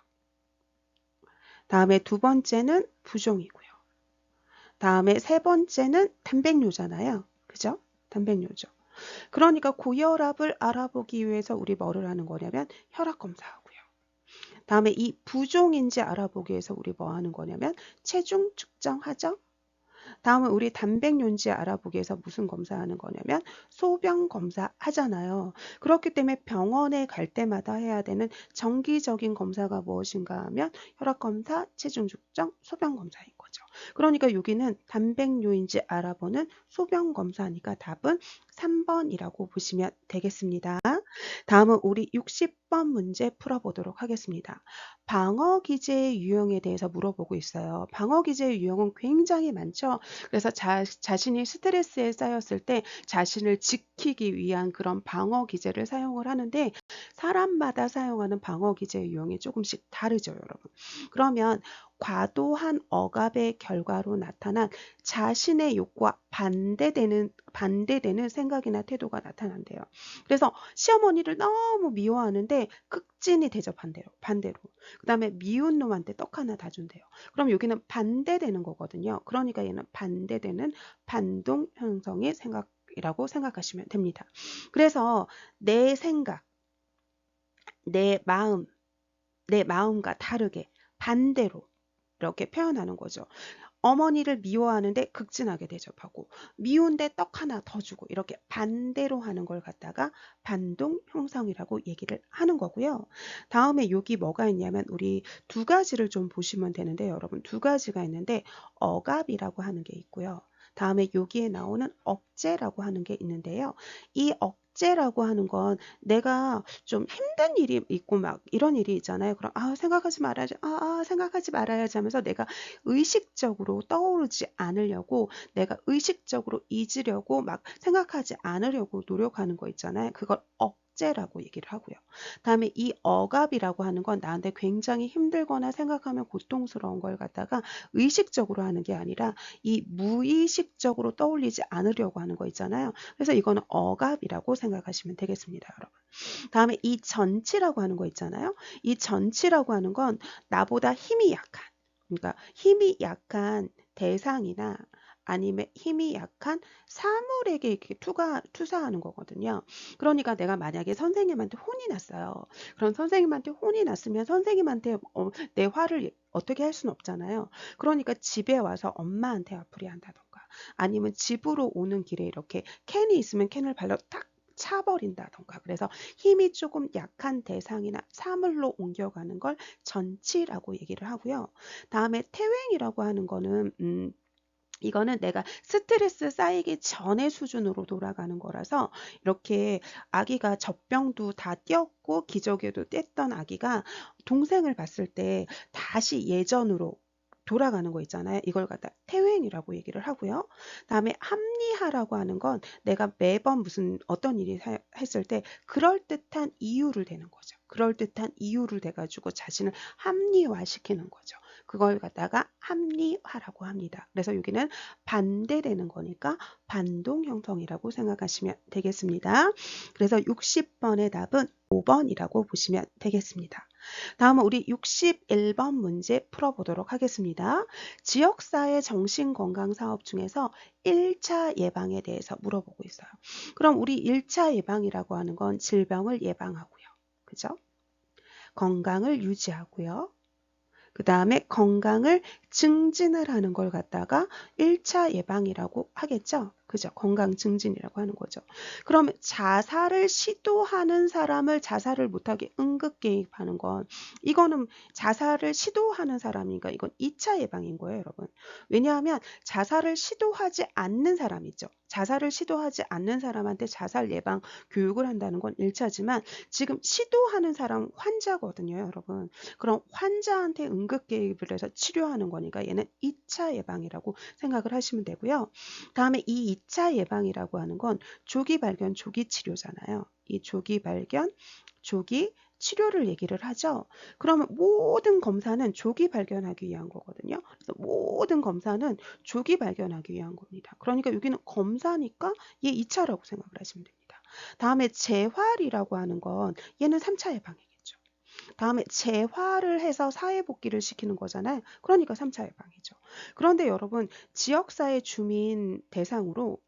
다음에 두 번째는 부종이고요. 다음에 세 번째는 단백뇨잖아요. 그죠? 단백뇨죠. 그러니까 고혈압을 알아보기 위해서 우리 뭐를 하는 거냐면 혈압 검사하고요. 다음에 이 부종인지 알아보기 위해서 우리 뭐 하는 거냐면 체중 측정하죠. 다음은 우리 단백뇨인지 알아보기 위해서 무슨 검사하는 거냐면 소변 검사 하잖아요. 그렇기 때문에 병원에 갈 때마다 해야 되는 정기적인 검사가 무엇인가 하면 혈압 검사, 체중 측정, 소변 검사인 거죠. 그러니까 여기는 단백뇨인지 알아보는 소변 검사니까 답은 3번이라고 보시면 되겠습니다. 다음은 우리 60번 문제 풀어보도록 하겠습니다. 방어 기제의 유형에 대해서 물어보고 있어요. 방어 기제의 유형은 굉장히 많죠. 그래서 자신이 스트레스에 쌓였을 때 자신을 지키기 위한 그런 방어 기제를 사용을 하는데 사람마다 사용하는 방어 기제의 유형이 조금씩 다르죠, 여러분. 그러면 과도한 억압의 결과로 나타난 자신의 욕구와 반대되는 생각이나 태도가 나타난대요. 그래서 시어머니를 너무 미워하는데 극진히 대접한대요. 반대로. 그 다음에 미운 놈한테 떡 하나 다 준대요. 그럼 여기는 반대되는 거거든요. 그러니까 얘는 반대되는 반동 형성의 생각이라고 생각하시면 됩니다. 그래서 내 생각, 내 마음과 다르게 반대로 이렇게 표현하는 거죠. 어머니를 미워하는데 극진하게 대접하고 미운데 떡 하나 더 주고 이렇게 반대로 하는 걸 갖다가 반동 형성이라고 얘기를 하는 거고요. 다음에 여기 뭐가 있냐면 우리 두 가지를 좀 보시면 되는데 여러분 두 가지가 있는데 억압이라고 하는 게 있고요. 다음에 여기에 나오는 억제라고 하는 게 있는데요. 이 억제라고 하는 건 내가 좀 힘든 일이 있고 막 이런 일이 있잖아요. 그럼 생각하지 말아야지 하면서 내가 의식적으로 떠오르지 않으려고 내가 의식적으로 잊으려고 막 생각하지 않으려고 노력하는 거 있잖아요. 그걸 억제라고 얘기를 하고요. 다음에 이 억압이라고 하는 건 나한테 굉장히 힘들거나 생각하면 고통스러운 걸 갖다가 의식적으로 하는 게 아니라 이 무의식적으로 떠올리지 않으려고 하는 거 있잖아요. 그래서 이거는 억압이라고 생각하시면 되겠습니다, 여러분. 다음에 이 전치라고 하는 거 있잖아요. 이 전치라고 하는 건 나보다 힘이 약한 그러니까 힘이 약한 대상이나 아니면 힘이 약한 사물에게 이렇게 투사하는 거거든요. 그러니까 내가 만약에 선생님한테 혼이 났어요. 그럼 선생님한테 혼이 났으면 선생님한테 내 화를 어떻게 할 수는 없잖아요. 그러니까 집에 와서 엄마한테 화풀이 한다던가 아니면 집으로 오는 길에 이렇게 캔이 있으면 캔을 발로 탁 차버린다던가 그래서 힘이 조금 약한 대상이나 사물로 옮겨가는 걸 전치라고 얘기를 하고요. 다음에 퇴행이라고 하는 거는 이거는 내가 스트레스 쌓이기 전의 수준으로 돌아가는 거라서 이렇게 아기가 젖병도 다 띄었고 기저귀도 뗐던 아기가 동생을 봤을 때 다시 예전으로 돌아가는 거 있잖아요. 이걸 갖다 퇴행이라고 얘기를 하고요. 다음에 합리화라고 하는 건 내가 매번 무슨 어떤 일이 했을 때 그럴듯한 이유를 대는 거죠. 그럴듯한 이유를 대가지고 자신을 합리화시키는 거죠. 그걸 갖다가 합리화라고 합니다. 그래서 여기는 반대되는 거니까 반동 형성이라고 생각하시면 되겠습니다. 그래서 60번의 답은 5번이라고 보시면 되겠습니다. 다음은 우리 61번 문제 풀어보도록 하겠습니다. 지역사회 정신건강사업 중에서 1차 예방에 대해서 물어보고 있어요. 그럼 우리 1차 예방이라고 하는 건 질병을 예방하고요. 그죠? 건강을 유지하고요. 그 다음에 건강을 증진을 하는 걸 갖다가 1차 예방이라고 하겠죠. 그죠? 건강 증진이라고 하는 거죠. 그러면 자살을 시도하는 사람을 자살을 못하게 응급 개입하는 건 이거는 자살을 시도하는 사람이니까 이건 2차 예방인 거예요, 여러분. 왜냐하면 자살을 시도하지 않는 사람 있죠. 자살을 시도하지 않는 사람한테 자살 예방 교육을 한다는 건 1차지만 지금 시도하는 사람 환자거든요, 여러분. 그럼 환자한테 응급 개입을 해서 치료하는 거니까 얘는 2차 예방이라고 생각을 하시면 되고요. 다음에 이 2차 예방이라고 하는 건 조기 발견, 조기 치료잖아요. 이 조기 발견, 조기 치료를 얘기를 하죠. 그러면 모든 검사는 조기 발견하기 위한 거거든요. 그래서 모든 검사는 조기 발견하기 위한 겁니다. 그러니까 여기는 검사니까 얘 2차라고 생각을 하시면 됩니다. 다음에 재활이라고 하는 건 얘는 3차 예방이겠죠. 다음에 재활을 해서 사회복귀를 시키는 거잖아요. 그러니까 3차 예방이죠. 그런데 여러분, 지역사회 주민 대상으로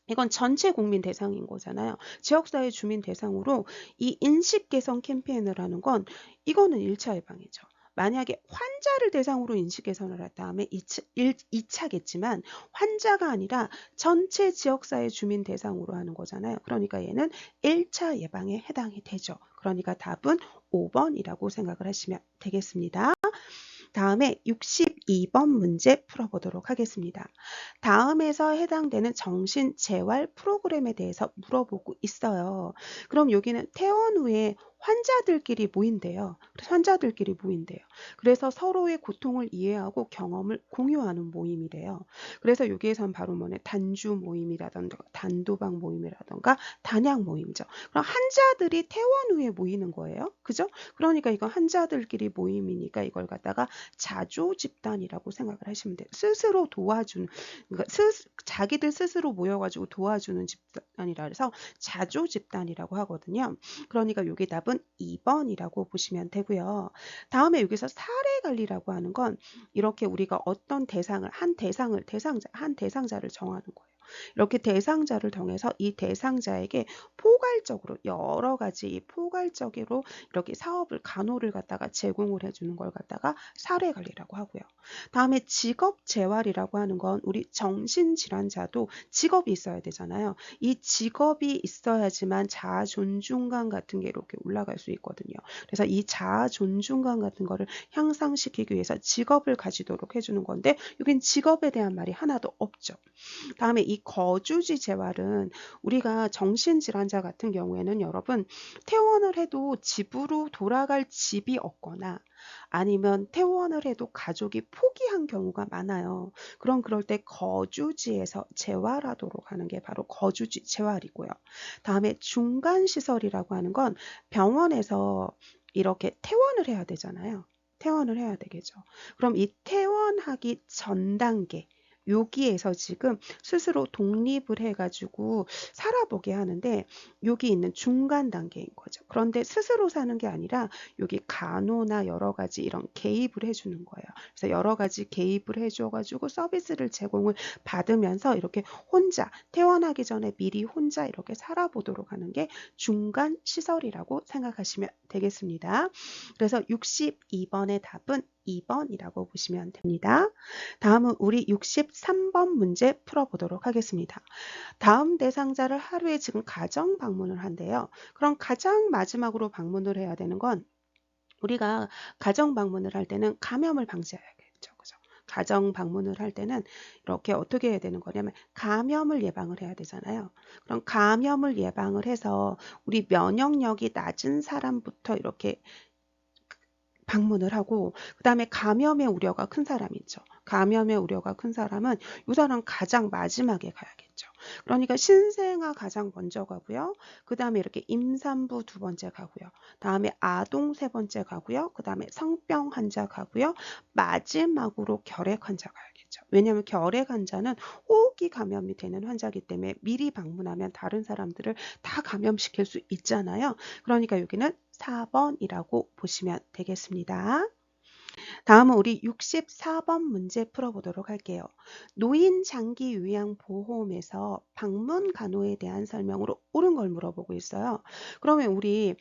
이건 전체 국민 대상인 거잖아요. 지역사회 주민 대상으로 이 인식 개선 캠페인을 하는 건 이거는 1차 예방이죠. 만약에 환자를 대상으로 인식 개선을 할 다음에 2차겠지만 환자가 아니라 전체 지역사회 주민 대상으로 하는 거잖아요. 그러니까 얘는 1차 예방에 해당이 되죠. 그러니까 답은 5번이라고 생각을 하시면 되겠습니다. 다음에 62번 문제 풀어보도록 하겠습니다. 다음에서 해당되는 정신재활 프로그램에 대해서 물어보고 있어요. 그럼 여기는 퇴원 후에 환자들끼리 모인대요. 그래서 환자들끼리 모인대요. 그래서 서로의 고통을 이해하고 경험을 공유하는 모임이래요. 그래서 여기에선 바로 뭐네 단주 모임이라던가 단도박 모임이라던가 단양 모임이죠. 그럼 환자들이 퇴원 후에 모이는 거예요. 그죠? 그러니까 이거 환자들끼리 모임이니까 이걸 갖다가 자조 집단이라고 생각을 하시면 돼요. 스스로 도와주는 그러니까 자기들 스스로 모여가지고 도와주는 집단이라 해서 자조 집단이라고 하거든요. 그러니까 여기 답은 2번이라고 보시면 되고요. 다음에 여기서 사례 관리라고 하는 건 이렇게 우리가 어떤 대상을 한 대상자를 정하는 거예요. 이렇게 대상자를 정해서 이 대상자에게 포괄적으로 여러 가지 포괄적으로 이렇게 사업을 간호를 갖다가 제공을 해주는 걸 갖다가 사례 관리라고 하고요. 다음에 직업 재활이라고 하는 건 우리 정신질환자도 직업이 있어야 되잖아요. 이 직업이 있어야지만 자아 존중감 같은 게 이렇게 올라갈 수 있거든요. 그래서 이 자아 존중감 같은 거를 향상시키기 위해서 직업을 가지도록 해주는 건데 여긴 직업에 대한 말이 하나도 없죠. 다음에 이 거주지 재활은 우리가 정신질환자 같은 경우에는 여러분 퇴원을 해도 집으로 돌아갈 집이 없거나 아니면 퇴원을 해도 가족이 포기한 경우가 많아요. 그럴 때 거주지에서 재활하도록 하는 게 바로 거주지 재활이고요. 다음에 중간시설이라고 하는 건 병원에서 이렇게 퇴원을 해야 되잖아요. 퇴원을 해야 되겠죠. 그럼 이 퇴원하기 전 단계 여기에서 지금 스스로 독립을 해가지고 살아보게 하는데 여기 있는 중간 단계인 거죠. 그런데 스스로 사는 게 아니라 여기 간호나 여러 가지 이런 개입을 해주는 거예요. 그래서 여러 가지 개입을 해줘가지고 서비스를 제공을 받으면서 이렇게 혼자 퇴원하기 전에 미리 혼자 이렇게 살아보도록 하는 게 중간 시설이라고 생각하시면 되겠습니다. 그래서 62번의 답은 2번이라고 보시면 됩니다. 다음은 우리 63번 문제 풀어보도록 하겠습니다. 다음 대상자를 하루에 지금 가정 방문을 한대요. 그럼 가장 마지막으로 방문을 해야 되는 건 우리가 가정 방문을 할 때는 감염을 방지해야겠죠. 그죠? 가정 방문을 할 때는 이렇게 어떻게 해야 되는 거냐면 감염을 예방을 해야 되잖아요. 그럼 감염을 예방을 해서 우리 면역력이 낮은 사람부터 이렇게 방문을 하고 그다음에 감염의 우려가 큰 사람이 있죠. 감염의 우려가 큰 사람은 이 사람 가장 마지막에 가야겠죠. 그러니까 신생아 가장 먼저 가고요. 그다음에 이렇게 임산부 두 번째 가고요. 다음에 아동 세 번째 가고요. 그다음에 성병 환자 가고요. 마지막으로 결핵 환자 가야겠죠. 되죠. 왜냐하면 결핵 환자는 호흡기 감염이 되는 환자이기 때문에 미리 방문하면 다른 사람들을 다 감염시킬 수 있잖아요. 그러니까 여기는 4번이라고 보시면 되겠습니다. 다음은 우리 64번 문제 풀어보도록 할게요. 노인 장기 요양 보험에서 방문 간호에 대한 설명으로 옳은 걸 물어보고 있어요. 그러면 우리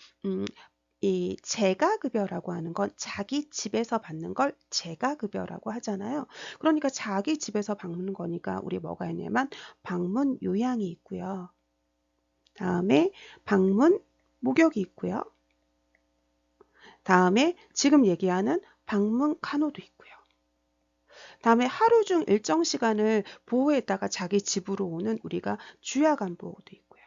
이 재가급여라고 하는 건 자기 집에서 받는 걸 재가급여라고 하잖아요. 그러니까 자기 집에서 받는 거니까 우리 뭐가 있냐면 방문 요양이 있고요. 다음에 방문 목욕이 있고요. 다음에 지금 얘기하는 방문 간호도 있고요. 다음에 하루 중 일정 시간을 보호했다가 자기 집으로 오는 우리가 주야간 보호도 있고요.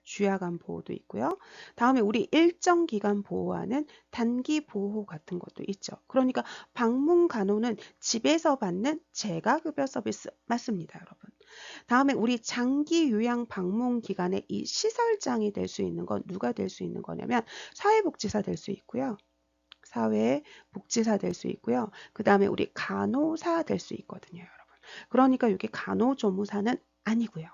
주야간 보호도 있고요. 다음에 우리 일정 기간 보호하는 단기 보호 같은 것도 있죠. 그러니까 방문 간호는 집에서 받는 재가급여 서비스 맞습니다, 여러분. 다음에 우리 장기 요양 방문 기간에 이 시설장이 될 수 있는 건 누가 될 수 있는 거냐면 사회복지사 될 수 있고요. 사회복지사 될 수 있고요. 그 다음에 우리 간호사 될 수 있거든요, 여러분. 그러니까 이게 간호조무사는 아니고요.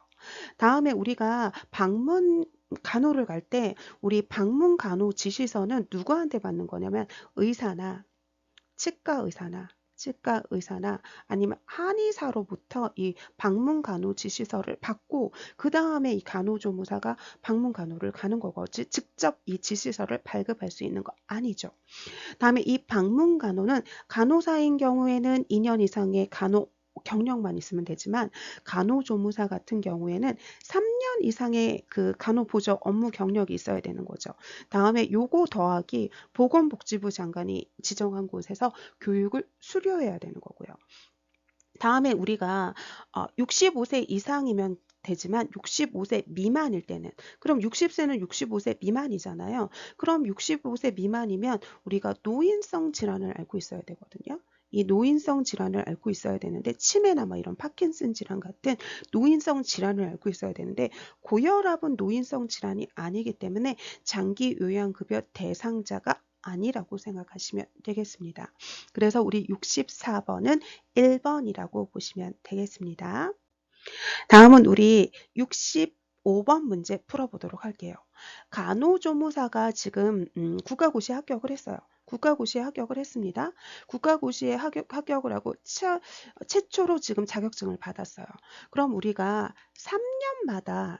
다음에 우리가 방문 간호를 갈 때 우리 방문 간호 지시서는 누구한테 받는 거냐면 의사나 치과 의사나 아니면 한의사로부터 이 방문 간호 지시서를 받고 그 다음에 이 간호조무사가 방문 간호를 가는 거거지 직접 이 지시서를 발급할 수 있는 거 아니죠. 다음에 이 방문 간호는 간호사인 경우에는 2년 이상의 간호 경력만 있으면 되지만 간호조무사 같은 경우에는 3년 이상의 그 간호보조 업무 경력이 있어야 되는 거죠. 다음에 요거 더하기 보건복지부 장관이 지정한 곳에서 교육을 수료해야 되는 거고요. 다음에 우리가 65세 이상이면 되지만 65세 미만일 때는 그럼 60세는 65세 미만이잖아요. 그럼 65세 미만이면 우리가 노인성 질환을 알고 있어야 되거든요. 이 노인성 질환을 알고 있어야 되는데 치매나 뭐 이런 파킨슨 질환 같은 노인성 질환을 알고 있어야 되는데 고혈압은 노인성 질환이 아니기 때문에 장기 요양급여 대상자가 아니라고 생각하시면 되겠습니다. 그래서 우리 64번은 1번이라고 보시면 되겠습니다. 다음은 우리 65번 문제 풀어보도록 할게요. 간호조무사가 지금 국가고시에 합격을 했어요. 국가고시에 합격을 했습니다. 국가고시에 합격을 하고 최초로 지금 자격증을 받았어요. 그럼 우리가 3년마다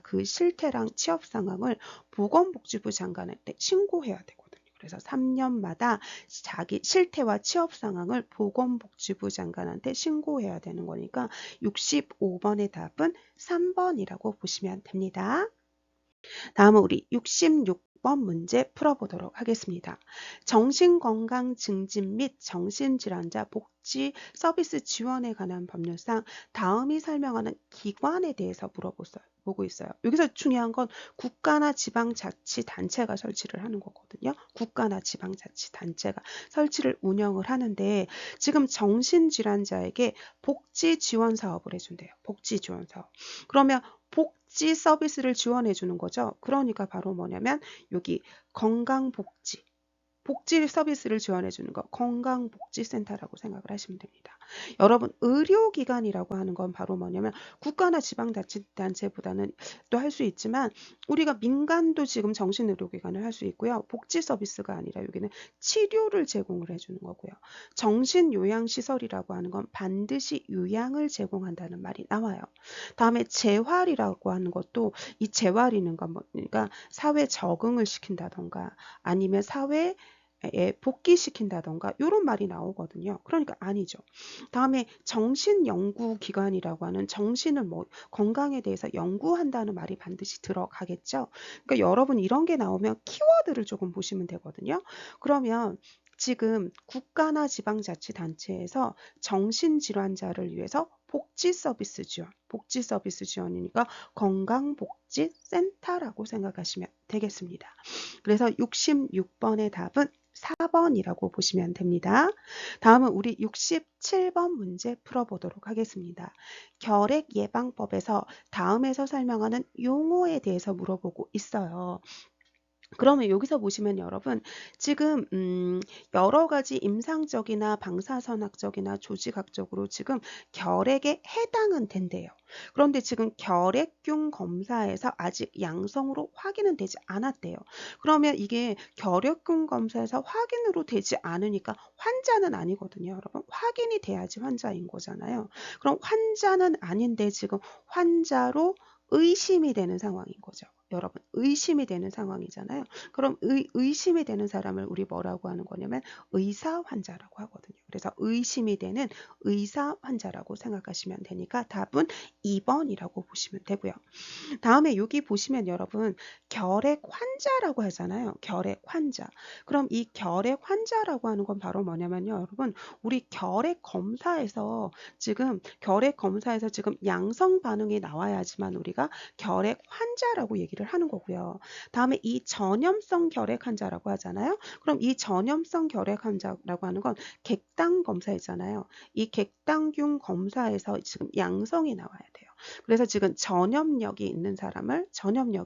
그 실태랑 취업 상황을 보건복지부 장관한테 신고해야 되거든요. 그래서 3년마다 자기 실태와 취업 상황을 보건복지부 장관한테 신고해야 되는 거니까 65번의 답은 3번이라고 보시면 됩니다. 다음은 우리 66번 문제 풀어보도록 하겠습니다. 정신건강 증진 및 정신질환자 복지 서비스 지원에 관한 법률상 다음이 설명하는 기관에 대해서 보고 있어요. 여기서 중요한 건 국가나 지방자치단체가 설치를 하는 거거든요. 국가나 지방자치단체가 설치를 운영을 하는데 지금 정신질환자에게 복지 지원 사업을 해준대요. 복지 지원 사업. 그러면 복지 서비스를 지원해 주는 거죠. 그러니까 바로 뭐냐면 여기 건강복지 복지 서비스를 지원해 주는 거 건강복지센터라고 생각을 하시면 됩니다. 여러분 의료기관이라고 하는 건 바로 뭐냐면 국가나 지방자치단체보다는 또 할 수 있지만 우리가 민간도 지금 정신의료기관을 할 수 있고요. 복지 서비스가 아니라 여기는 치료를 제공을 해주는 거고요. 정신요양시설이라고 하는 건 반드시 요양을 제공한다는 말이 나와요. 다음에 재활이라고 하는 것도 이 재활이는 건 뭐니까 사회 적응을 시킨다던가 아니면 사회 복귀시킨다던가 이런 말이 나오거든요. 그러니까 아니죠. 다음에 정신연구기관이라고 하는 정신을 건강에 대해서 연구한다는 말이 반드시 들어가겠죠. 그러니까 여러분 이런 게 나오면 키워드를 조금 보시면 되거든요. 그러면 지금 국가나 지방자치단체에서 정신질환자를 위해서 복지 서비스 지원이니까 건강복지센터라고 생각하시면 되겠습니다. 그래서 66번의 답은 4번이라고 보시면 됩니다. 다음은 우리 67번 문제 풀어보도록 하겠습니다. 결핵예방법에서 다음에서 설명하는 용어에 대해서 물어보고 있어요. 그러면 여기서 보시면 여러분 지금 여러 가지 임상적이나 방사선학적이나 조직학적으로 지금 결핵에 해당은 된대요. 그런데 지금 결핵균 검사에서 아직 양성으로 확인은 되지 않았대요. 그러면 이게 결핵균 검사에서 확인으로 되지 않으니까 환자는 아니거든요, 여러분. 확인이 돼야지 환자인 거잖아요. 그럼 환자는 아닌데 지금 환자로 의심이 되는 상황인 거죠. 여러분, 의심이 되는 상황이잖아요. 그럼 의심이 되는 사람을 우리 뭐라고 하는 거냐면 의사 환자라고 하거든요. 그래서 의심이 되는 의사 환자라고 생각하시면 되니까 답은 2번이라고 보시면 되고요. 다음에 여기 보시면 여러분 결핵 환자라고 하잖아요. 결핵 환자. 그럼 이 결핵 환자라고 하는 건 바로 뭐냐면요. 여러분 우리 결핵 검사에서 지금 양성 반응이 나와야지만 우리가 결핵 환자라고 얘기를 하는 거고요. 다음에 이 전염성 결핵 환자라고 하잖아요. 그럼 이 전염성 결핵 환자라고 하는 건 객당 검사이잖아요. 이 객당균 검사에서 지금 양성이 나와야 돼요. 그래서 지금 전염력이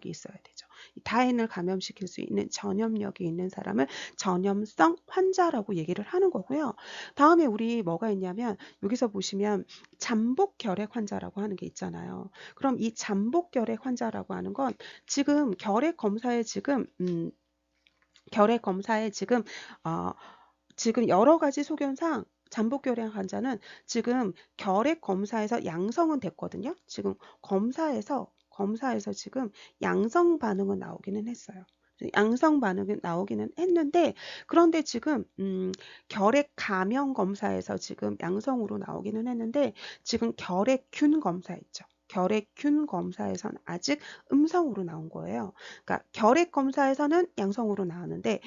있어야 되죠. 타인을 감염시킬 수 있는 전염력이 있는 사람을 전염성 환자라고 얘기를 하는 거고요. 다음에 우리 뭐가 있냐면 여기서 보시면 잠복 결핵 환자라고 하는 게 있잖아요. 그럼 이 잠복 결핵 환자라고 하는 건 지금 결핵 검사에 지금 여러 가지 소견상 잠복 결핵 환자는 지금 결핵 검사에서 양성은 됐거든요. 지금 검사에서 지금 양성 반응은 나오기는 했어요. 양성 반응이 나오기는 했는데 그런데 지금 결핵 감염 검사에서 지금 양성으로 나오기는 했는데 지금 결핵균 검사 있죠. 결핵균 검사에서는 아직 음성으로 나온 거예요. 그러니까 결핵 검사에서는 양성으로 나왔는데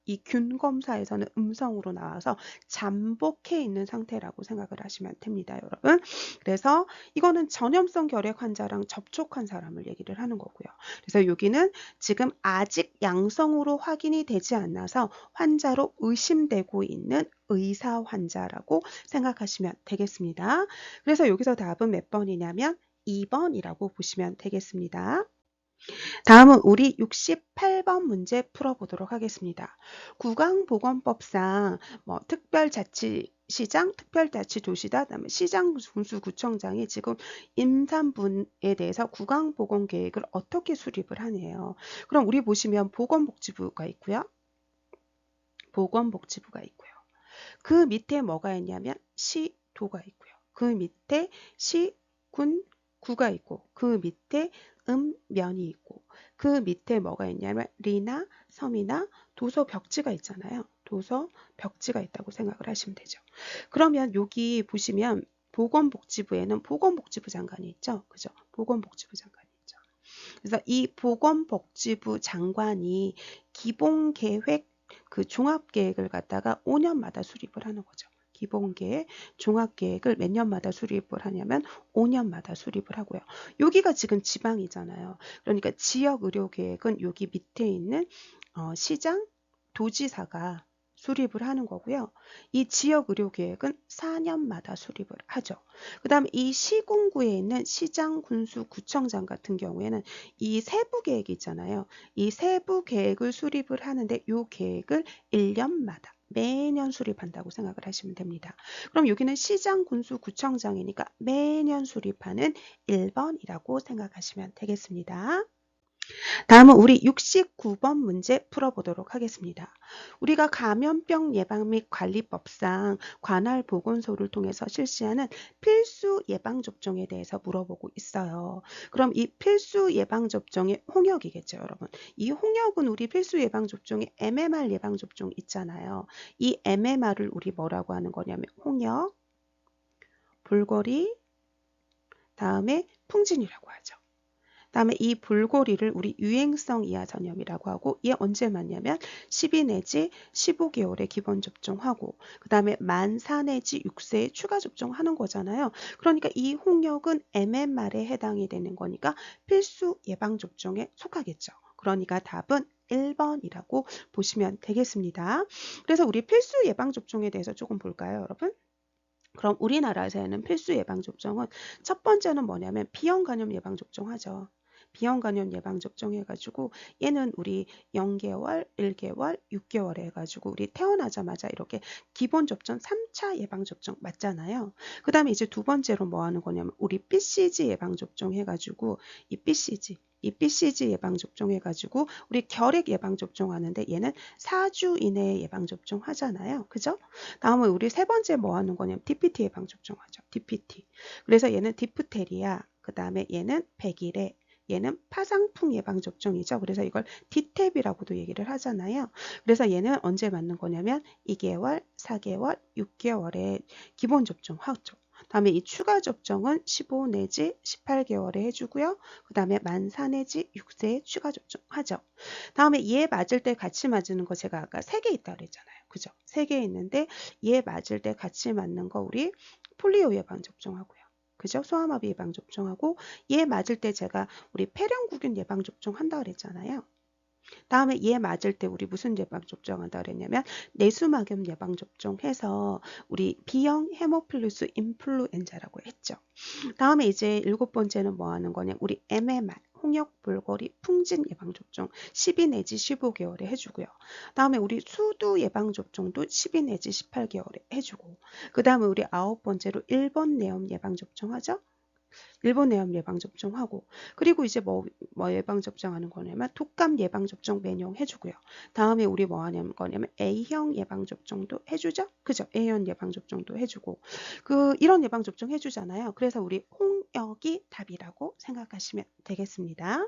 이 균 검사에서는 음성으로 나와서 잠복해 있는 상태라고 생각을 하시면 됩니다, 여러분. 그래서 이거는 전염성 결핵 환자랑 접촉한 사람을 얘기를 하는 거고요. 그래서 여기는 지금 아직 양성으로 확인이 되지 않아서 환자로 의심되고 있는 의사 환자라고 생각하시면 되겠습니다. 그래서 여기서 답은 몇 번이냐면 2번이라고 보시면 되겠습니다. 다음은 우리 68번 문제 풀어보도록 하겠습니다. 구강보건법상 특별자치시장, 특별자치도시다, 그다음에 시장군수구청장이 지금 임산부에 대해서 구강보건계획을 어떻게 수립을 하네요. 그럼 우리 보시면 보건복지부가 있고요. 그 밑에 뭐가 있냐면 시도가 있고요. 그 밑에 시군 구가 있고 그 밑에 면이 있고 그 밑에 뭐가 있냐면 리나 섬이나 도서 벽지가 있잖아요. 도서 벽지가 있다고 생각을 하시면 되죠. 그러면 여기 보시면 보건복지부에는 보건복지부 장관이 있죠. 그죠? 보건복지부 장관이 있죠. 그래서 이 보건복지부 장관이 기본계획 그 종합계획을 갖다가 5년마다 수립을 하는 거죠. 기본계획, 종합계획을 몇 년마다 수립을 하냐면 5년마다 수립을 하고요. 여기가 지금 지방이잖아요. 그러니까 지역의료계획은 여기 밑에 있는 시장, 도지사가 수립을 하는 거고요. 이 지역의료계획은 4년마다 수립을 하죠. 그 다음에 이 시군구에 있는 시장, 군수, 구청장 같은 경우에는 이 세부 계획이 있잖아요. 이 세부 계획을 수립을 하는데 이 계획을 1년마다 매년 수립한다고 생각을 하시면 됩니다. 그럼 여기는 시장, 군수, 구청장이니까 매년 수립하는 1번이라고 생각하시면 되겠습니다. 다음은 우리 69번 문제 풀어보도록 하겠습니다. 우리가 감염병 예방 및 관리법상 관할 보건소를 통해서 실시하는 필수 예방접종에 대해서 물어보고 있어요. 그럼 이 필수 예방접종의 홍역이겠죠, 여러분. 이 홍역은 우리 필수 예방접종에 MMR 예방접종 있잖아요. 이 MMR을 우리 뭐라고 하는 거냐면 홍역, 볼거리, 다음에 풍진이라고 하죠. 다음에 이 볼고리를 우리 유행성 이하 전염이라고 하고 이게 언제 맞냐면 12 내지 15개월에 기본 접종하고 그 다음에 만 4 내지 6세에 추가 접종하는 거잖아요. 그러니까 이 홍역은 MMR에 해당이 되는 거니까 필수 예방접종에 속하겠죠. 그러니까 답은 1번이라고 보시면 되겠습니다. 그래서 우리 필수 예방접종에 대해서 조금 볼까요, 여러분? 그럼 우리나라에서는 필수 예방접종은 첫 번째는 뭐냐면 비형 간염 예방접종 하죠. B형 간염 예방접종 해가지고 얘는 우리 0개월, 1개월, 6개월에 해가지고 우리 태어나자마자 이렇게 기본 접종 3차 예방접종 맞잖아요. 그 다음에 이제 두 번째로 뭐 하는 거냐면 우리 BCG 예방접종 해가지고 이 BCG 예방접종 해가지고 우리 결핵 예방접종 하는데 얘는 4주 이내에 예방접종 하잖아요. 그죠? 다음에 우리 세 번째 뭐 하는 거냐면 DPT 예방접종 하죠. DPT. 그래서 얘는 디프테리아, 그 다음에 얘는 백일에, 얘는 파상풍 예방접종이죠. 그래서 이걸 DTEP이라고도 얘기를 하잖아요. 그래서 얘는 언제 맞는 거냐면 2개월, 4개월, 6개월에 기본 접종하죠. 다음에 이 추가 접종은 15 내지 18개월에 해주고요. 그 다음에 만 4 내지 6세에 추가 접종하죠. 다음에 얘 맞을 때 같이 맞는 거 제가 아까 3개 있다 그랬잖아요. 그죠? 3개 있는데 얘 맞을 때 같이 맞는 거 우리 폴리오 예방 접종하고요. 그죠? 소아마비 예방 접종하고 얘 맞을 때 제가 우리 폐렴구균 예방 접종한다 그랬잖아요. 다음에 얘 맞을 때 우리 무슨 예방접종 한다 그랬냐면 내수막염 예방접종해서 우리 B형 헤모필루스 인플루엔자라고 했죠. 다음에 이제 7번째는 뭐 하는 거냐 우리 MMR 홍역 불고리 풍진 예방접종 12 내지 15개월에 해주고요. 다음에 우리 수두 예방접종도 12 내지 18개월에 해주고 그 다음에 우리 9번째로 일본 내염 예방접종 하죠. 일본 내염 예방접종하고 그리고 이제 뭐 예방접종하는 거냐면 독감 예방접종 매년 해주고요. 다음에 우리 뭐 하냐면 거냐면 A형 예방접종도 해주죠. 그죠? A형 예방접종도 해주고 이런 예방접종 해주잖아요. 그래서 우리 홍역이 답이라고 생각하시면 되겠습니다.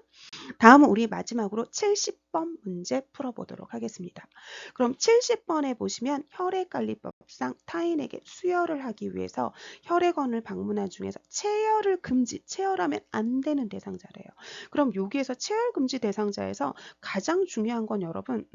다음은 우리 마지막으로 70번 문제 풀어보도록 하겠습니다. 그럼 70번에 보시면 혈액관리법상 타인에게 수혈을 하기 위해서 혈액원을 방문한 중에서 체열을 금지, 체열하면 안 되는 대상자래요. 그럼 여기에서 체열금지 대상자에서 가장 중요한 건 여러분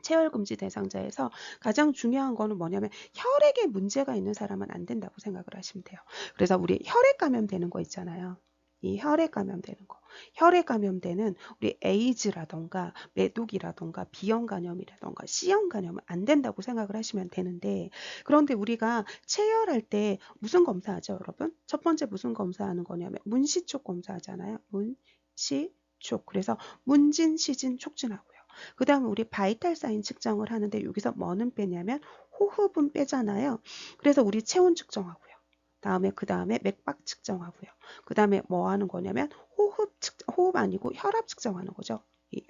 체열금지 대상자에서 가장 중요한 거는 뭐냐면 혈액에 문제가 있는 사람은 안 된다고 생각을 하시면 돼요. 그래서 우리 혈액 감염되는 거 있잖아요. 이 혈액 감염되는 거. 혈액 감염되는 우리 에이즈라던가 메독이라던가 B형 간염이라던가 C형 감염은 안 된다고 생각을 하시면 되는데 그런데 우리가 체열할 때 무슨 검사하죠, 여러분? 첫 번째 무슨 검사하는 거냐면 문시촉 검사하잖아요. 문시촉. 그래서 문진, 시진, 촉진하고요. 그 다음에 우리 바이탈 사인 측정을 하는데 여기서 뭐는 빼냐면 호흡은 빼잖아요. 그래서 우리 체온 측정하고요. 그 다음에 맥박 측정하고요. 그 다음에 뭐 하는 거냐면 호흡 아니고 혈압 측정하는 거죠.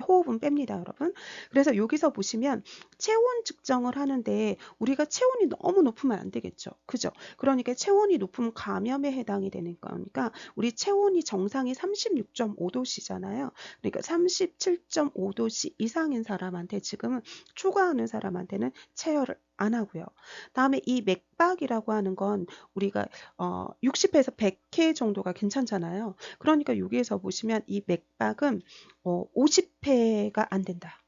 호흡은 뺍니다, 여러분. 그래서 여기서 보시면 체온 측정을 하는데 우리가 체온이 너무 높으면 안 되겠죠. 그죠? 그러니까 체온이 높으면 감염에 해당이 되는 거니까 우리 체온이 정상이 36.5도씨잖아요. 그러니까 37.5도씨 이상인 사람한테 지금은 초과하는 사람한테는 체열을 안 하고요. 다음에 이 맥박이라고 하는 건 우리가 60회에서 100회 정도가 괜찮잖아요. 그러니까 여기에서 보시면 이 맥박은 50회가 안 된다.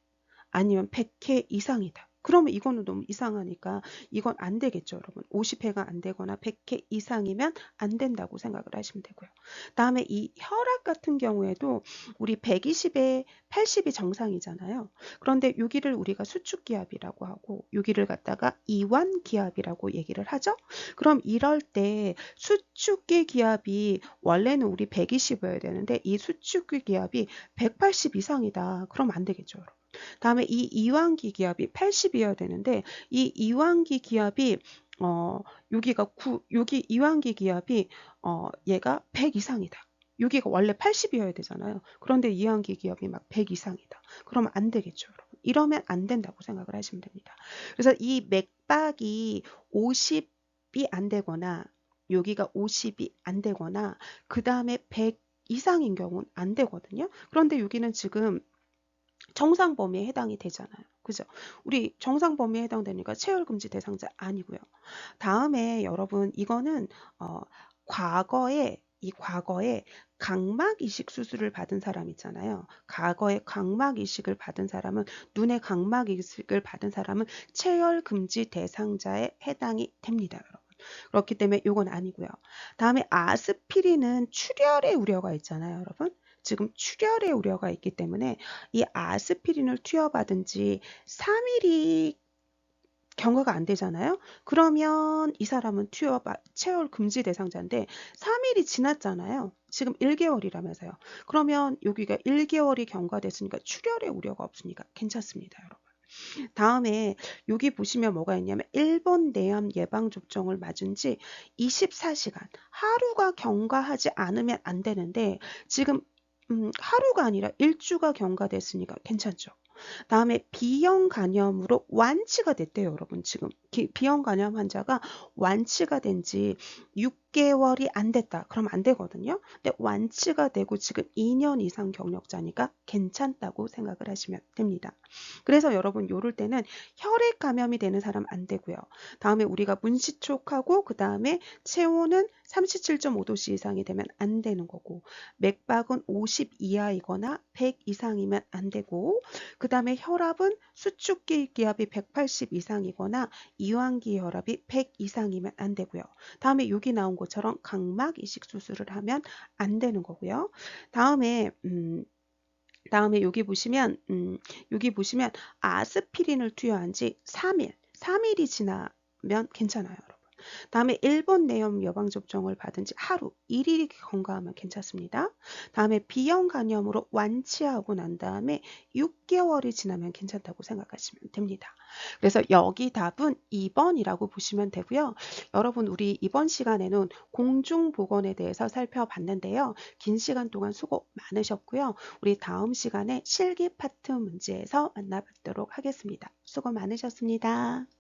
아니면 100회 이상이다. 그러면 이거는 너무 이상하니까 이건 안 되겠죠, 여러분. 50회가 안 되거나 100회 이상이면 안 된다고 생각을 하시면 되고요. 다음에 이 혈압 같은 경우에도 우리 120에 80이 정상이잖아요. 그런데 여기를 우리가 수축기압이라고 하고 여기를 갖다가 이완기압이라고 얘기를 하죠. 그럼 이럴 때 수축기 기압이 원래는 우리 120이어야 되는데 이 수축기 기압이 180 이상이다. 그럼 안 되겠죠, 여러분. 다음에 이 이완기 기압이 80이어야 되는데 이 이완기 기압이 여기 이완기 기압이 얘가 100 이상이다. 여기가 원래 80이어야 되잖아요. 그런데 이완기 기압이 막 100 이상이다. 그러면 안 되겠죠, 여러분. 이러면 안 된다고 생각을 하시면 됩니다. 그래서 이 맥박이 50이 안 되거나 여기가 50이 안 되거나 그 다음에 100 이상인 경우는 안 되거든요. 그런데 여기는 지금 정상 범위에 해당이 되잖아요. 그죠? 우리 정상 범위에 해당되니까 체열금지 대상자 아니고요. 다음에 여러분 이거는 과거에 각막 이식 수술을 받은 사람 있잖아요. 과거에 각막 이식을 받은 사람은 눈의 각막 이식을 받은 사람은 체열금지 대상자에 해당이 됩니다, 여러분. 그렇기 때문에 이건 아니고요. 다음에 아스피린은 출혈의 우려가 있잖아요, 여러분. 지금 출혈의 우려가 있기 때문에 이 아스피린을 투여받은 지 3일이 경과가 안 되잖아요. 그러면 이 사람은 체열 금지 대상자인데 3일이 지났잖아요. 지금 1개월이라면서요. 그러면 여기가 1개월이 경과됐으니까 출혈의 우려가 없으니까 괜찮습니다, 여러분. 다음에 여기 보시면 뭐가 있냐면 일본 내암 예방접종을 맞은 지 24시간, 하루가 경과하지 않으면 안 되는데 지금 하루가 아니라 일주가 경과됐으니까 괜찮죠. 다음에 B형 간염으로 완치가 됐대요, 여러분. 지금 B형 간염 환자가 완치가 된 지 6개월이 안 됐다. 그럼 안 되거든요. 근데 완치가 되고 지금 2년 이상 경력자니까 괜찮다고 생각을 하시면 됩니다. 그래서 여러분 요럴 때는 혈액 감염이 되는 사람 안 되고요. 다음에 우리가 문시촉하고 그 다음에 체온은 37.5도씨 이상이 되면 안 되는 거고, 맥박은 50 이하이거나 100 이상이면 안 되고, 그 다음에 혈압은 수축기 기압이 180 이상이거나 이완기 혈압이 100 이상이면 안 되고요. 다음에 여기 나온 것처럼 각막 이식 수술을 하면 안 되는 거고요. 다음에 여기 보시면 아스피린을 투여한 지 3일이 지나면 괜찮아요, 여러분. 다음에 일본 내염 예방접종을 받은 지 하루, 1일이 경과하면 괜찮습니다. 다음에 B형 간염으로 완치하고 난 다음에 6개월이 지나면 괜찮다고 생각하시면 됩니다. 그래서 여기 답은 2번이라고 보시면 되고요. 여러분, 우리 이번 시간에는 공중보건에 대해서 살펴봤는데요. 긴 시간 동안 수고 많으셨고요. 우리 다음 시간에 실기 파트 문제에서 만나뵙도록 하겠습니다. 수고 많으셨습니다.